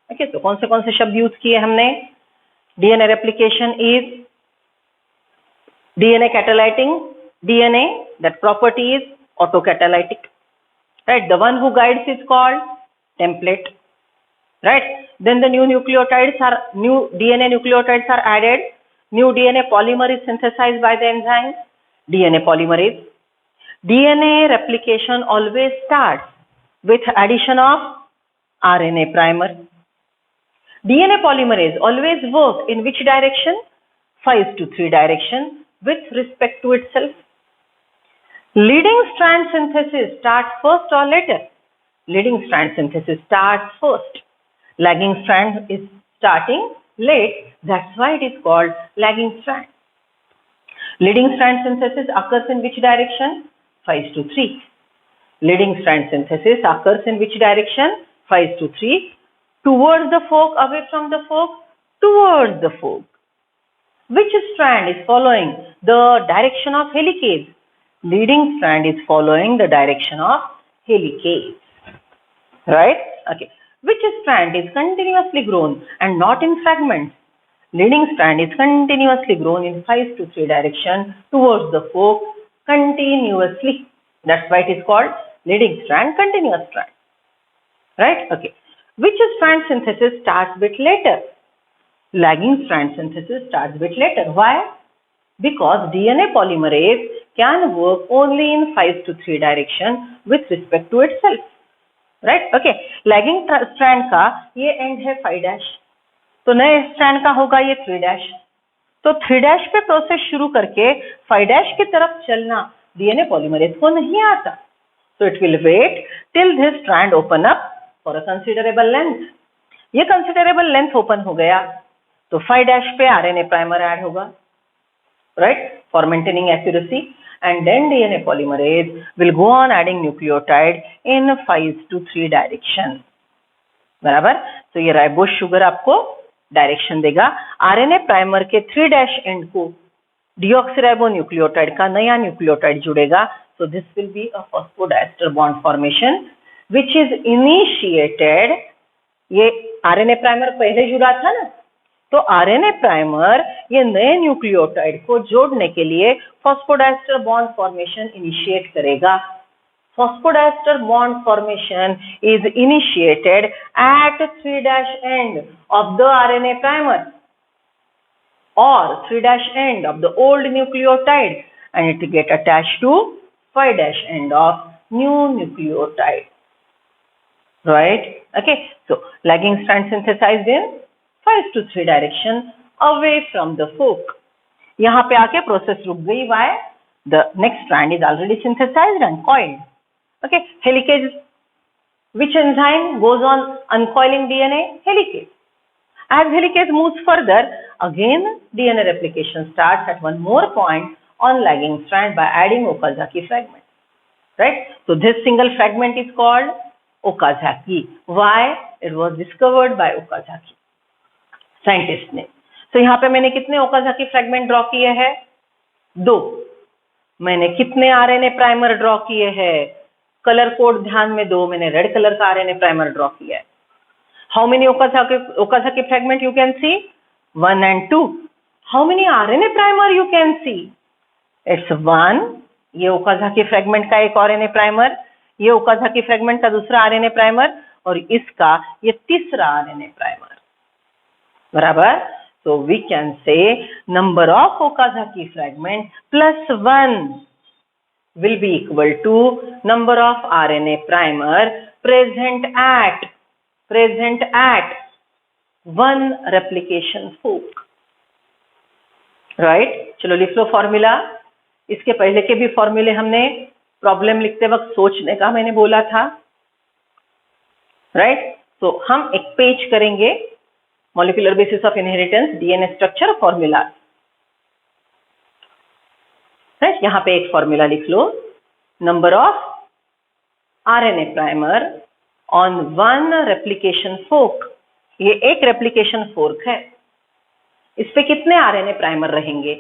Okay, तो कौन से शब्द use किए हमने, DNA replication is DNA catalyting DNA, that property is autocatalytic, right? The one who guides is called template, right? Then the new DNA nucleotides are added, new DNA polymer is synthesized by the enzyme, DNA polymerase. DNA replication always starts with addition of RNA primer. DNA polymerase always works in which direction? 5:3 direction with respect to itself. Leading strand synthesis starts first or later? Leading strand synthesis starts first. Lagging strand is starting late, that's why it is called lagging strand. Leading strand synthesis occurs in which direction? 5:3. Leading strand synthesis occurs in which direction? 5:3. Towards the fork, away from the fork? Towards the fork. Which strand is following the direction of helicase? Leading strand is following the direction of helicase. Right? Okay. Which strand is continuously grown and not in fragments? Leading strand is continuously grown in 5:3 direction towards the fork continuously. That's why it is called leading strand, continuous strand. Right? Okay. Which strand synthesis starts bit later? Lagging strand synthesis starts bit later. Why? Because DNA polymerase can work only in 5:3 direction with respect to itself. Right, okay. Lagging strand का ये and है 5', तो नए strand का होगा ये 3'। तो 3' पे प्रोसेस शुरू करके 5' की तरफ चलना डीएनए पॉलीमरेज को नहीं आता, तो it will wait till this strand open up for a considerable length. ये कंसिडरेबल लेंथ ओपन हो गया तो 5' पे आरएनए प्राइमर ऐड होगा, right, for maintaining accuracy, and then DNA polymerase will go on adding nucleotide in 5:3 direction, बराबर। तो ये ribose sugar आपको डायरेक्शन देगा, आरएनए प्राइमर के 3' एंड को डीऑक्सीराइबो न्यूक्लियोटाइड का नया न्यूक्लियोटाइड जुड़ेगा, so this will be a phosphodiester bond formation which is initiated। ये आरएनए प्राइमर पहले जुड़ा था ना, तो आरएनए प्राइमर ये नए न्यूक्लियोटाइड को जोड़ने के लिए फॉस्फोडाइस्टर बॉन्ड फॉर्मेशन इनिशिएट करेगा। Phosphodiester bond formation is initiated at 3' end of the RNA primer. or 3' end of the old nucleotide and it get attached to 5' end of new nucleotide. Right? Okay. So lagging strand synthesized in 5 to 3 direction away from the fork. यहाँ पे आके process रुक गई. Why? The next strand is already synthesized and coiled. Okay. Helicase. Which enzyme goes on uncoiling DNA? Helicase. As helicase moves further, again DNA replication starts at one more point on lagging strand by adding Okazaki fragment. Right? So this single fragment is called Okazaki. Why? It was discovered by Okazaki scientist ने. So यहाँ पे मैंने कितने Okazaki fragment draw किए हैं? 2. मैंने कितने RNA primer draw किए हैं? कलर कोड ध्यान में दो. मैंने रेड कलर का RNA प्राइमर ड्रॉ किया है. How many Okazaki fragment you can see? 1 and 2. How many RNA primer you can see? It's 1. ये Okazaki fragment का एक RNA primer, ये Okazaki fragment का दूसरा RNA primer और इसका ये तीसरा RNA primer. बराबर? So we can say number of Okazaki fragment plus 1 will be equal to number of RNA primer present at one replication fork. Right? चलो लिख लो फॉर्मूला. इसके पहले के भी फॉर्मूले हमने प्रॉब्लम लिखते वक्त सोचने का मैंने बोला था. राइट? तो हम एक पेज करेंगे molecular basis of inheritance DNA structure formula. Right? यहाँ पे एक फॉर्मूला लिख लो. Number of RNA primer on one replication fork. ये एक रेप्लिकेशन फोर्क है. इस पे कितने आरएनए प्राइमर रहेंगे?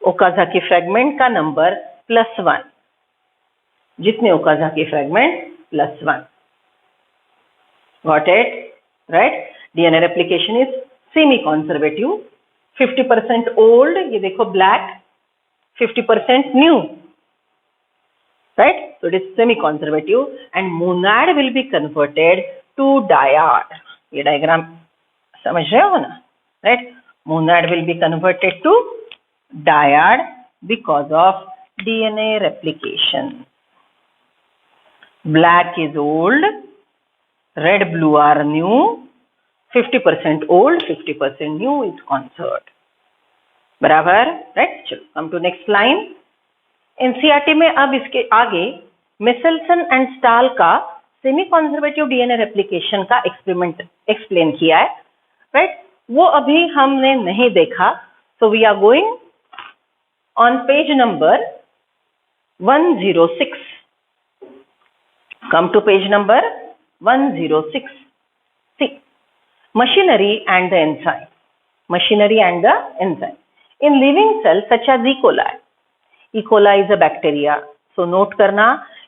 ओकाजाकी फ्रैगमेंट का नंबर +1. जितने Okazaki fragment +1. Got it? Right? DNA replication is semi conservative. 50% old, ये देखो black, 50% new. Right? So it is semi-conservative and monad will be converted to dyad. ये diagram समझ रहे हो ना? Right? Monad will be converted to dyad because of DNA replication. Black is old, red, blue are new, 50% old, 50% new is conserved. बराबर? Right? चलो, come to next line. NCERT में अब इसके आगे मिसेल्सन एंड स्टाल का semi conservative DNA replication का experiment explain किया है. राइट? वो अभी हमने नहीं देखा. So we are going on page number 106. Come to page number 106. See machinery and the enzyme. Machinery and the enzyme in living cell such as E coli. E. coli is a bacteria. So note करना,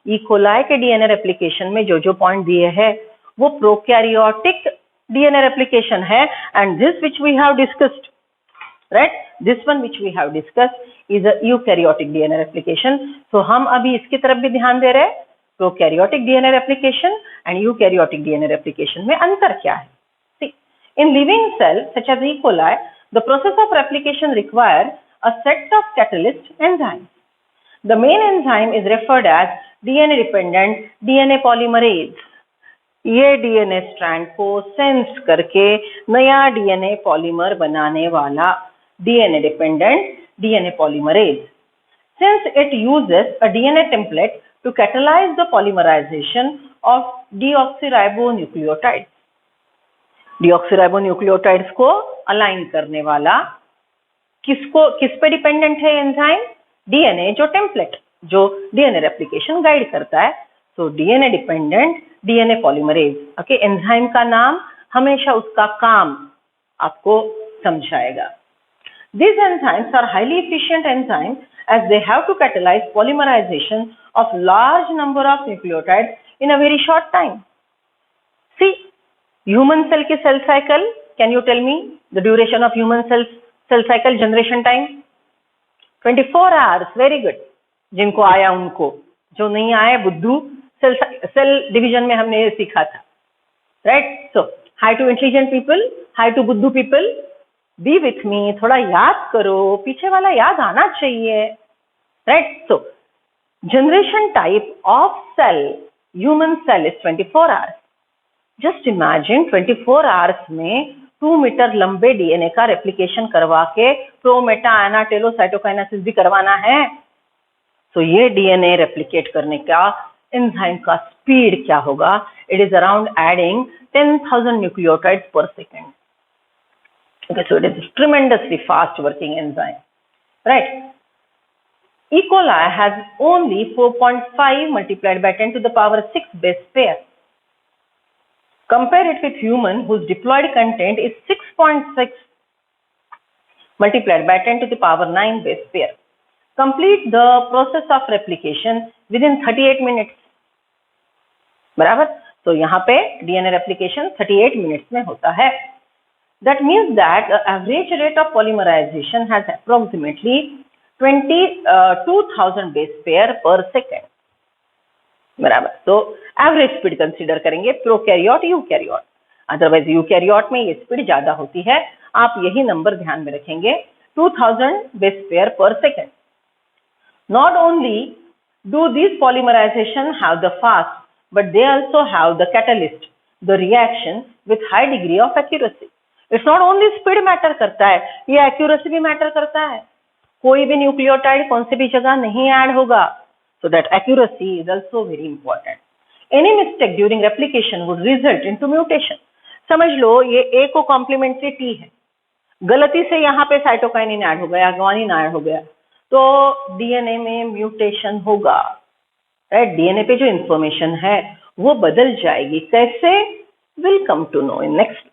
E. coli के DNA replication में जो जो point दिए हैं वो prokaryotic DNA replication है. And this which we have discussed, right, this one which we have discussed is a eukaryotic DNA replication. So हम अभी इसकी तरफ भी ध्यान दे रहे हैं. Prokaryotic DNA replication and eukaryotic DNA replication में अंतर क्या है? See, in living cell such as E. coli the process of replication requires a set of catalyst enzymes. The main enzyme is referred as DNA dependent DNA polymerase. ये DNA strand को sense करके नया DNA polymer बनाने वाला DNA dependent DNA polymerase. Since it uses a DNA template to catalyze the polymerization of deoxyribonucleotides. deoxyribonucleotides को align करने वाला किस पे डिपेंडेंट है एंजाइम? डीएनए जो टेम्पलेट, जो डीएनए रेप्लिकेशन गाइड करता है. So DNA dependent DNA polymerase. Okay, enzyme का नाम हमेशा उसका काम आपको समझाएगा. These enzymes are highly efficient enzymes as they have to catalyze polymerization of large number of nucleotides in a very short time. See, human cell की cell cycle, can you tell me the duration of human cell cycle generation time? 24 hours. Very good. जिनको आया उनको, जो नहीं आया बुद्धू. Cell division में हमने ये सीखा था. Right? So hi to intelligent people, hi to बुद्धू पीपल. बी विथ मी, थोड़ा याद करो, पीछे वाला याद आना चाहिए, right? So generation type of cell, human cell is 24 hours. Just imagine 24 hours में 2 मीटर लंबे डीएनए का रेप्लिकेशन करवा के प्रोमेटा एनाटेलोसाइटोकाइनेसिस भी करवाना है. तो ये डीएनए रेप्लिकेट करने का एंजाइम का स्पीड क्या होगा? It is around adding 10,000 nucleotides पर second. Okay, so it is tremendously fast working enzyme, right? E. coli has only 4.5 multiplied by 10 to the power 6 base pair. Compare it with human whose diploid content is 6.6 multiplied by 10 to the power 9 base pair. Complete the process of replication within 38 minutes. बराबर? तो यहाँ पे DNA replication 38 minutes में होता है. That means that the average rate of polymerization has approximately 22,000 base pair per second. बराबर? तो average speed consider करेंगे प्रोकैरियोट यूकैरियोट. अदरवाइज यूकैरियोट में ये स्पीड ज्यादा होती है. आप यही नंबर ध्यान में रखेंगे, 2000 base pair per second. Not only do these polymerization have the fast, but they also have the catalyst, the reaction with high degree of accuracy. It's not only speed matter करता है, ये accuracy भी matter करता है. कोई भी nucleotide कौन सी भी जगह नहीं ऐड होगा. So that accuracy is also very important. Any mistake during replication would result into mutation. समझ लो ये A को कॉम्प्लीमेंट्री T है, गलती से यहाँ पे साइटोकाइनिन ऐड हो गया, ग्वानिन ऐड हो गया, तो डीएनए में म्यूटेशन होगा, राइट? डीएनए पे जो इंफॉर्मेशन है वो बदल जाएगी. कैसे? Will come to know in next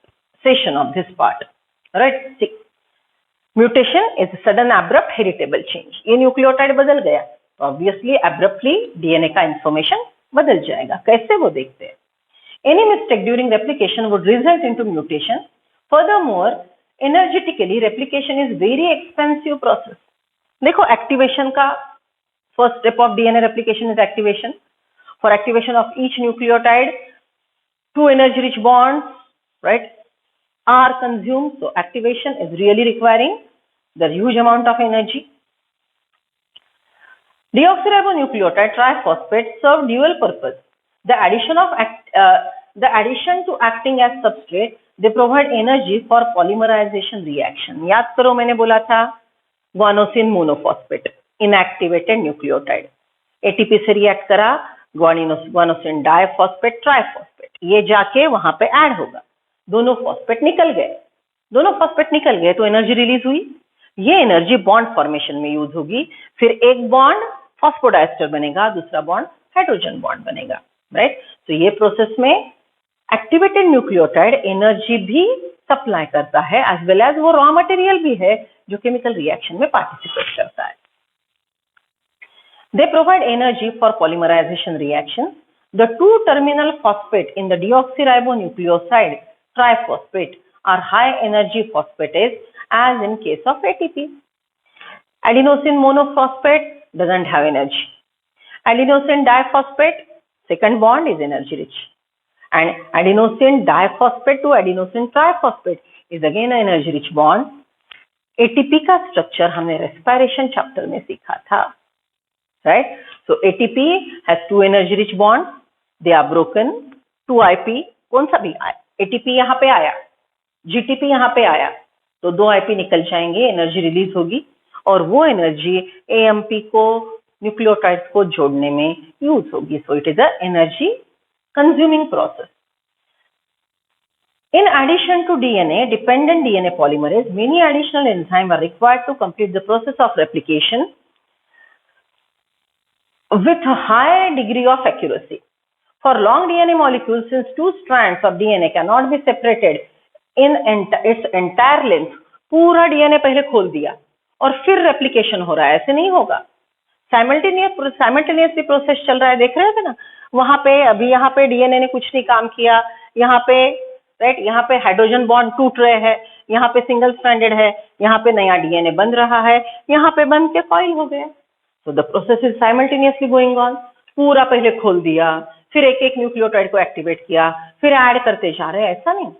session of this part, right? Mutation is sudden abrupt heritable change. ये न्यूक्लियोटाइड बदल गया, ऑब्वियसली एब्रप्टली डीएनए का इंफॉर्मेशन बदल जाएगा. कैसे? वो देखते हैं. Any mistake during replication would result into mutation. Furthermore energetically replication is very expensive process. देखो एक्टिवेशन का first step of DNA replication is activation. For activation of each nucleotide 2 energy rich bonds, right, are consumed. So activation is really requiring the huge amount of energy. Deoxyribonucleotide triphosphate serve dual purpose. The addition to acting as substrate, they provide energy for polymerization reaction. याद करो मैंने बोला था guanosine monophosphate inactivated nucleotide. ATP से react करा, guanosine diphosphate triphosphate, ये जाके वहां पे ऐड होगा. दोनों फॉस्फेट निकल गए तो एनर्जी रिलीज हुई. ये एनर्जी बॉन्ड फॉर्मेशन में यूज होगी. फिर एक बॉन्ड फॉस्फोडाइस्टर बनेगा, दूसरा बॉन्ड हाइड्रोजन बॉन्ड बनेगा, राइट? तो ये प्रोसेस में एक्टिवेटेड न्यूक्लियोटाइड एनर्जी भी सप्लाई करता है, एज वेल एज वो रॉ मटेरियल भी है जो केमिकल रिएक्शन में पार्टिसिपेट करता है. They provide energy for polymerisation reaction. The 2-terminal phosphate in the deoxyribonucleoside triphosphate are high energy phosphatase as in case of ATP. Adenosine monophosphate doesn't have energy. Adenosine diphosphate, second bond is energy rich. And adenosine diphosphate to adenosine triphosphate is again an energy rich bond. ATP का structure हमने respiration chapter में सीखा था, right? So ATP has 2 energy rich bonds. They are broken. 2IP कौन सा भी आया, ATP यहाँ पे आया, GTP यहाँ पे आया, तो 2 IP निकल जाएंगे, एनर्जी रिलीज होगी और वो एनर्जी AMP को न्यूक्लियोटाइड्स को जोड़ने में यूज होगी. So it is a energy consuming process. In addition to DNA-dependent DNA polymerase, many additional enzymes are required to complete the process of replication with a high degree of accuracy. For long DNA molecules, since 2 strands of DNA cannot be separated in its entire length, पूरा DNA पहले खोल दिया और फिर replication हो रहा है, ऐसे नहीं होगा. साइमल्टेनियसली प्रोसेस चल रहा है, देख रहे थे ना वहां पे. अभी यहाँ पे डीएनए ने कुछ नहीं काम किया, यहाँ पे राइट, यहाँ पे हाइड्रोजन बॉन्ड टूट रहे हैं, यहाँ पे सिंगल स्ट्रैंडेड है, यहाँ पे नया डीएनए बन रहा है, यहाँ पे बन के कॉइल हो गया. So the process is simultaneously going on. पूरा पहले खोल दिया, फिर एक एक न्यूक्लियोटाइड को एक्टिवेट किया, फिर ऐड करते जा रहे हैं, ऐसा नहीं.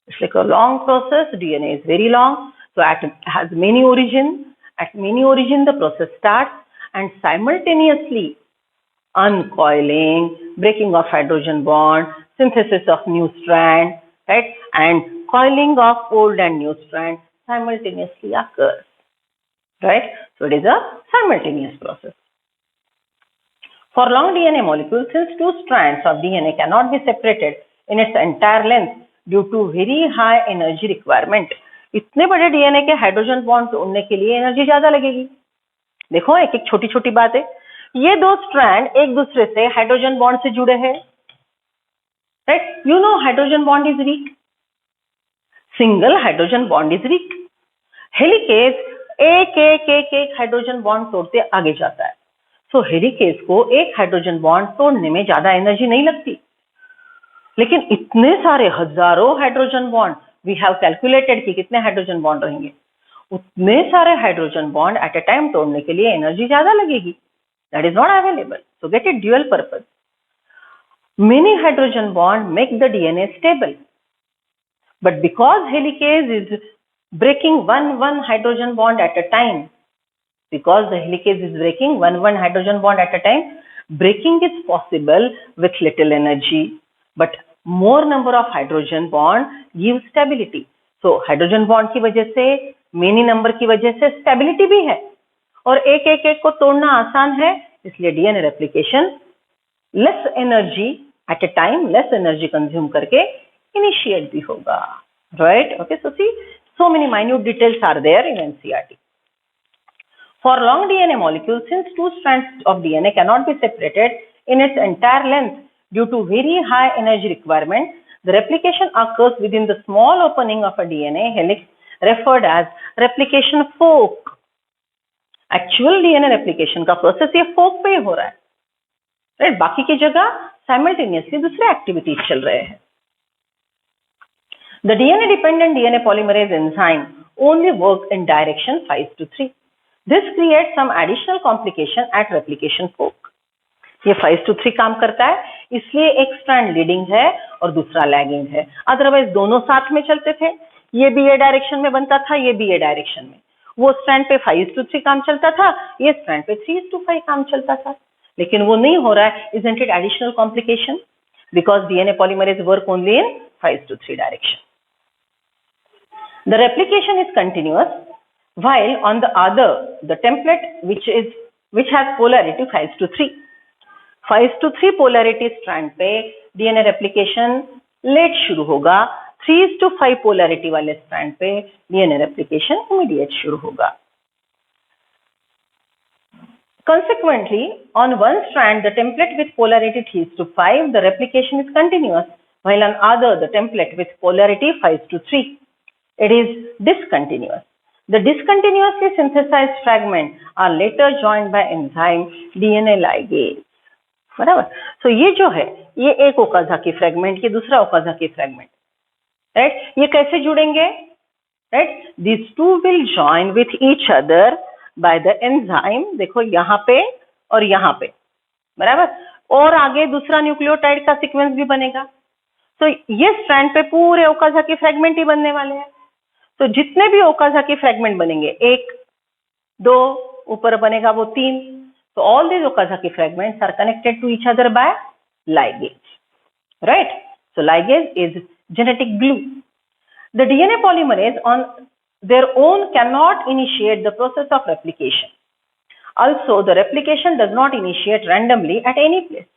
इसलिए long process, DNA is very long. So has many origin. At many origin, the process starts, and simultaneously uncoiling, breaking of hydrogen bond, synthesis of new strand, right, and coiling of old and new strand simultaneously occurs, right? So it is a simultaneous process. For long DNA molecules, since two strands of DNA cannot be separated in its entire length due to very high energy requirement, इतने बड़े DNA के hydrogen bond तोड़ने के लिए energy ज्यादा लगेगी. देखो एक एक छोटी छोटी बात है. ये दो स्ट्रैंड एक दूसरे से हाइड्रोजन बॉन्ड से जुड़े हैं, right? You know hydrogen bond is weak. Single hydrogen bond is weak. Helicase एक हाइड्रोजन बॉन्ड तोड़ते आगे जाता है. सो हेलिकेज को एक हाइड्रोजन बॉन्ड तोड़ने में ज्यादा एनर्जी नहीं लगती. लेकिन इतने सारे हजारों hydrogen bond we have calculated कि कितने हाइड्रोजन बॉन्ड रहेंगे. उतने सारे hydrogen bond at a time तोड़ने के लिए एनर्जी ज्यादा लगेगी. That is not available. So get it dual purpose. Many hydrogen bonds make the DNA stable, but because helicase is breaking one hydrogen bond at a time, because the helicase is breaking one hydrogen bond at a time, breaking is possible with little energy, but more number of hydrogen bond gives stability. So hydrogen bond की वजह से many number की वजह से stability भी है, और एक को तोड़ना आसान है, इसलिए DNA replication less energy at a time, less energy consume करके initiate भी होगा, right? Okay, so see, so many minute details are there in NCERT. For long DNA molecules, since two strands of DNA cannot be separated in its entire length due to very high energy requirement, the replication occurs within the small opening of a DNA helix referred as replication fork. Actual DNA replication का process ये fork पे ही हो रहा है, right? बाकी की जगह simultaneously दूसरे activities चल रहे हैं. The DNA dependent DNA polymerase enzyme only works in direction 5:3. This creates some additional complication at replication fork. ये 5:3 काम करता है, इसलिए एक स्ट्रैंड लीडिंग है और दूसरा लैगिंग है. अदरवाइज दोनों साथ में चलते थे, ये भी ये डायरेक्शन में बनता था, ये भी ये डायरेक्शन में. वो स्ट्रैंड पे 5:3 काम चलता था, ये स्ट्रैंड पे 3:5 काम चलता था. लेकिन वो नहीं हो रहा है. Isn't it additional complication? Because DNA polymerase work only in 5:3 direction. The replication is continuous, while on the other, the template which has polarity 5:3. 5:3 polarity strand पे DNA replication late शुरू होगा. 3:5 polarity वाले strand पे DNA replication immediate शुरू होगा. Consequently, on one strand, the template with polarity 3:5, the replication is continuous, while on other, the template with polarity 5:3, it is discontinuous. The discontinuously synthesized fragments are later joined by enzyme DNA ligase. बराबर. So ये जो है, ये एक Okazaki fragment, ये दूसरा Okazaki fragment, right? ये कैसे जुड़ेंगे, right? These two will join with each other by the enzyme. देखो यहाँ पे और यहाँ पे, बराबर. और आगे दूसरा न्यूक्लियोटाइड का सीक्वेंस भी बनेगा. तो ये स्ट्रैंड पे पूरे ओकाज़ाकी फ्रेगमेंट ही बनने वाले हैं. तो जितने भी ओकाज़ाकी फ्रेगमेंट बनेंगे, 1, 2, ऊपर बनेगा वो 3. So all these Okazaki fragments are connected to each other by ligase, right? So ligase is genetic glue. The DNA polymerase on their own cannot initiate the process of replication. Also, the replication does not initiate randomly at any place,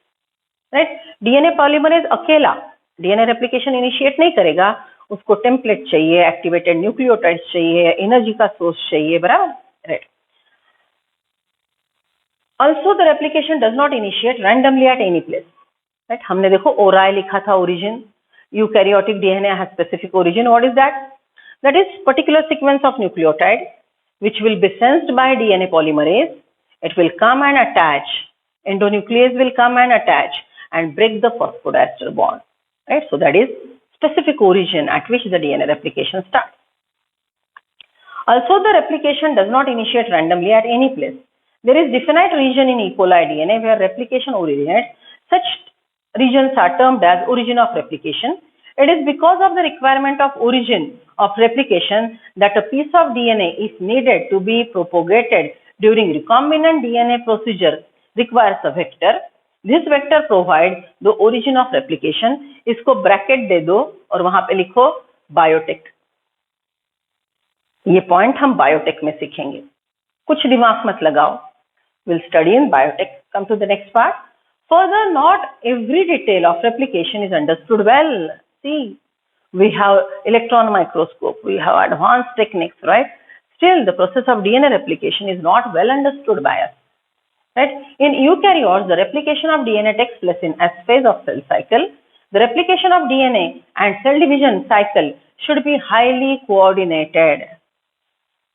right? DNA polymerase अकेला DNA replication initiate नहीं करेगा. उसको template चाहिए, activated nucleotides चाहिए, energy का source चाहिए, बराबर, right? Also, the replication does not initiate randomly at any place, right? हमने देखो ORI लिखा था, origin. Eukaryotic DNA has specific origin. What is that? That is particular sequence of nucleotide which will be sensed by DNA polymerase. It will come and attach. Endonuclease will come and attach and break the phosphodiester bond, right? So that is specific origin at which the DNA replication starts. Also, the replication does not initiate randomly at any place. There is definite region in E. coli DNA where replication originates. Such regions are termed as origin of replication. It is because of the requirement of origin of replication that a piece of DNA is needed to be propagated during recombinant DNA procedure requires a vector. This vector provides the origin of replication. इसको bracket दे दो और वहां पे लिखो biotech. ये point हम biotech में सीखेंगे. कुछ दिमाग मत लगाओ. We'll study in biotech. Come to the next part. Further, not every detail of replication is understood well. See, we have electron microscope, we have advanced techniques, right? Still, the process of DNA replication is not well understood by us. Right? In eukaryotes, the replication of DNA takes place in S phase of cell cycle. The replication of DNA and cell division cycle should be highly coordinated.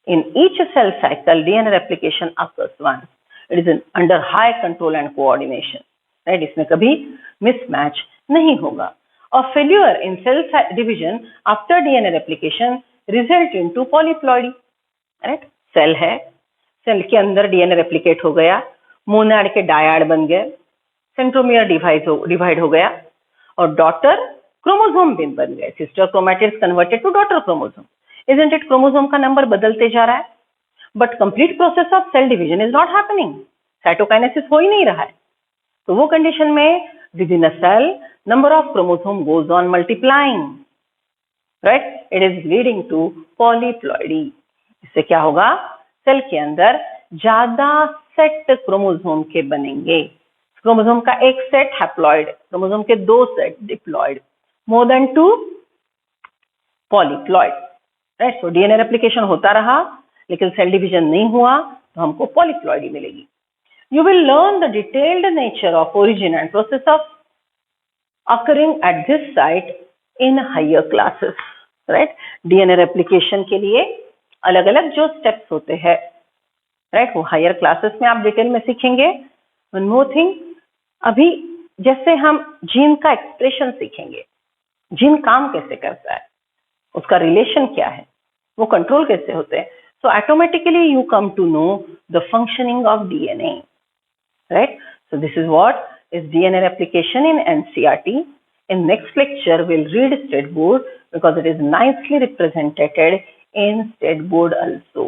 In each cell cycle, DNA replication occurs once. It is under high control and coordination. Right? इसमें कभी mismatch नहीं होगा. A failure in cell division after DNA replication result into polyploidy. Right? Cell है, cell के अंदर DNA replicate हो गया, Monod के डायड बन गए, सेंट्रोमियर डिवाइड हो गया और डॉटर क्रोमोसोम भी बन गए. Sister chromatids converted to daughter chromosome. Isn't it? Chromosome का नंबर बदलते जा रहा है, but complete process of cell division is not happening. Cytokinesis हो ही नहीं रहा है. तो वो कंडीशन में within a cell number of chromosome goes on multiplying. Right? It is leading to polyploidy. इससे क्या होगा? सेल के अंदर ज्यादा सेट क्रोमोसोम के बनेंगे. क्रोमोसोम का एक सेट हैप्लॉइड, क्रोमोसोम के 2 set diploid, more than 2 polyploid. Right? So DNA replication होता रहा लेकिन सेल डिवीजन नहीं हुआ तो हमको पॉलीप्लॉइडी मिलेगी. You will learn the detailed nature of origin and process of occurring at this site in higher classes. Right? DNA replication के लिए अलग अलग जो स्टेप्स होते हैं, राइट, वो हायर क्लासेस में आप डिटेल में सीखेंगे. वन मोर थिंग, अभी जैसे हम जीन का एक्सप्रेशन सीखेंगे, जीन काम कैसे करता है, उसका रिलेशन क्या है, वो कंट्रोल कैसे होते हैं. So automatically you come to know the functioning of DNA. Right? So this is what is DNA replication in NCERT. In next lecture, we'll read state board because it is nicely represented in state board also.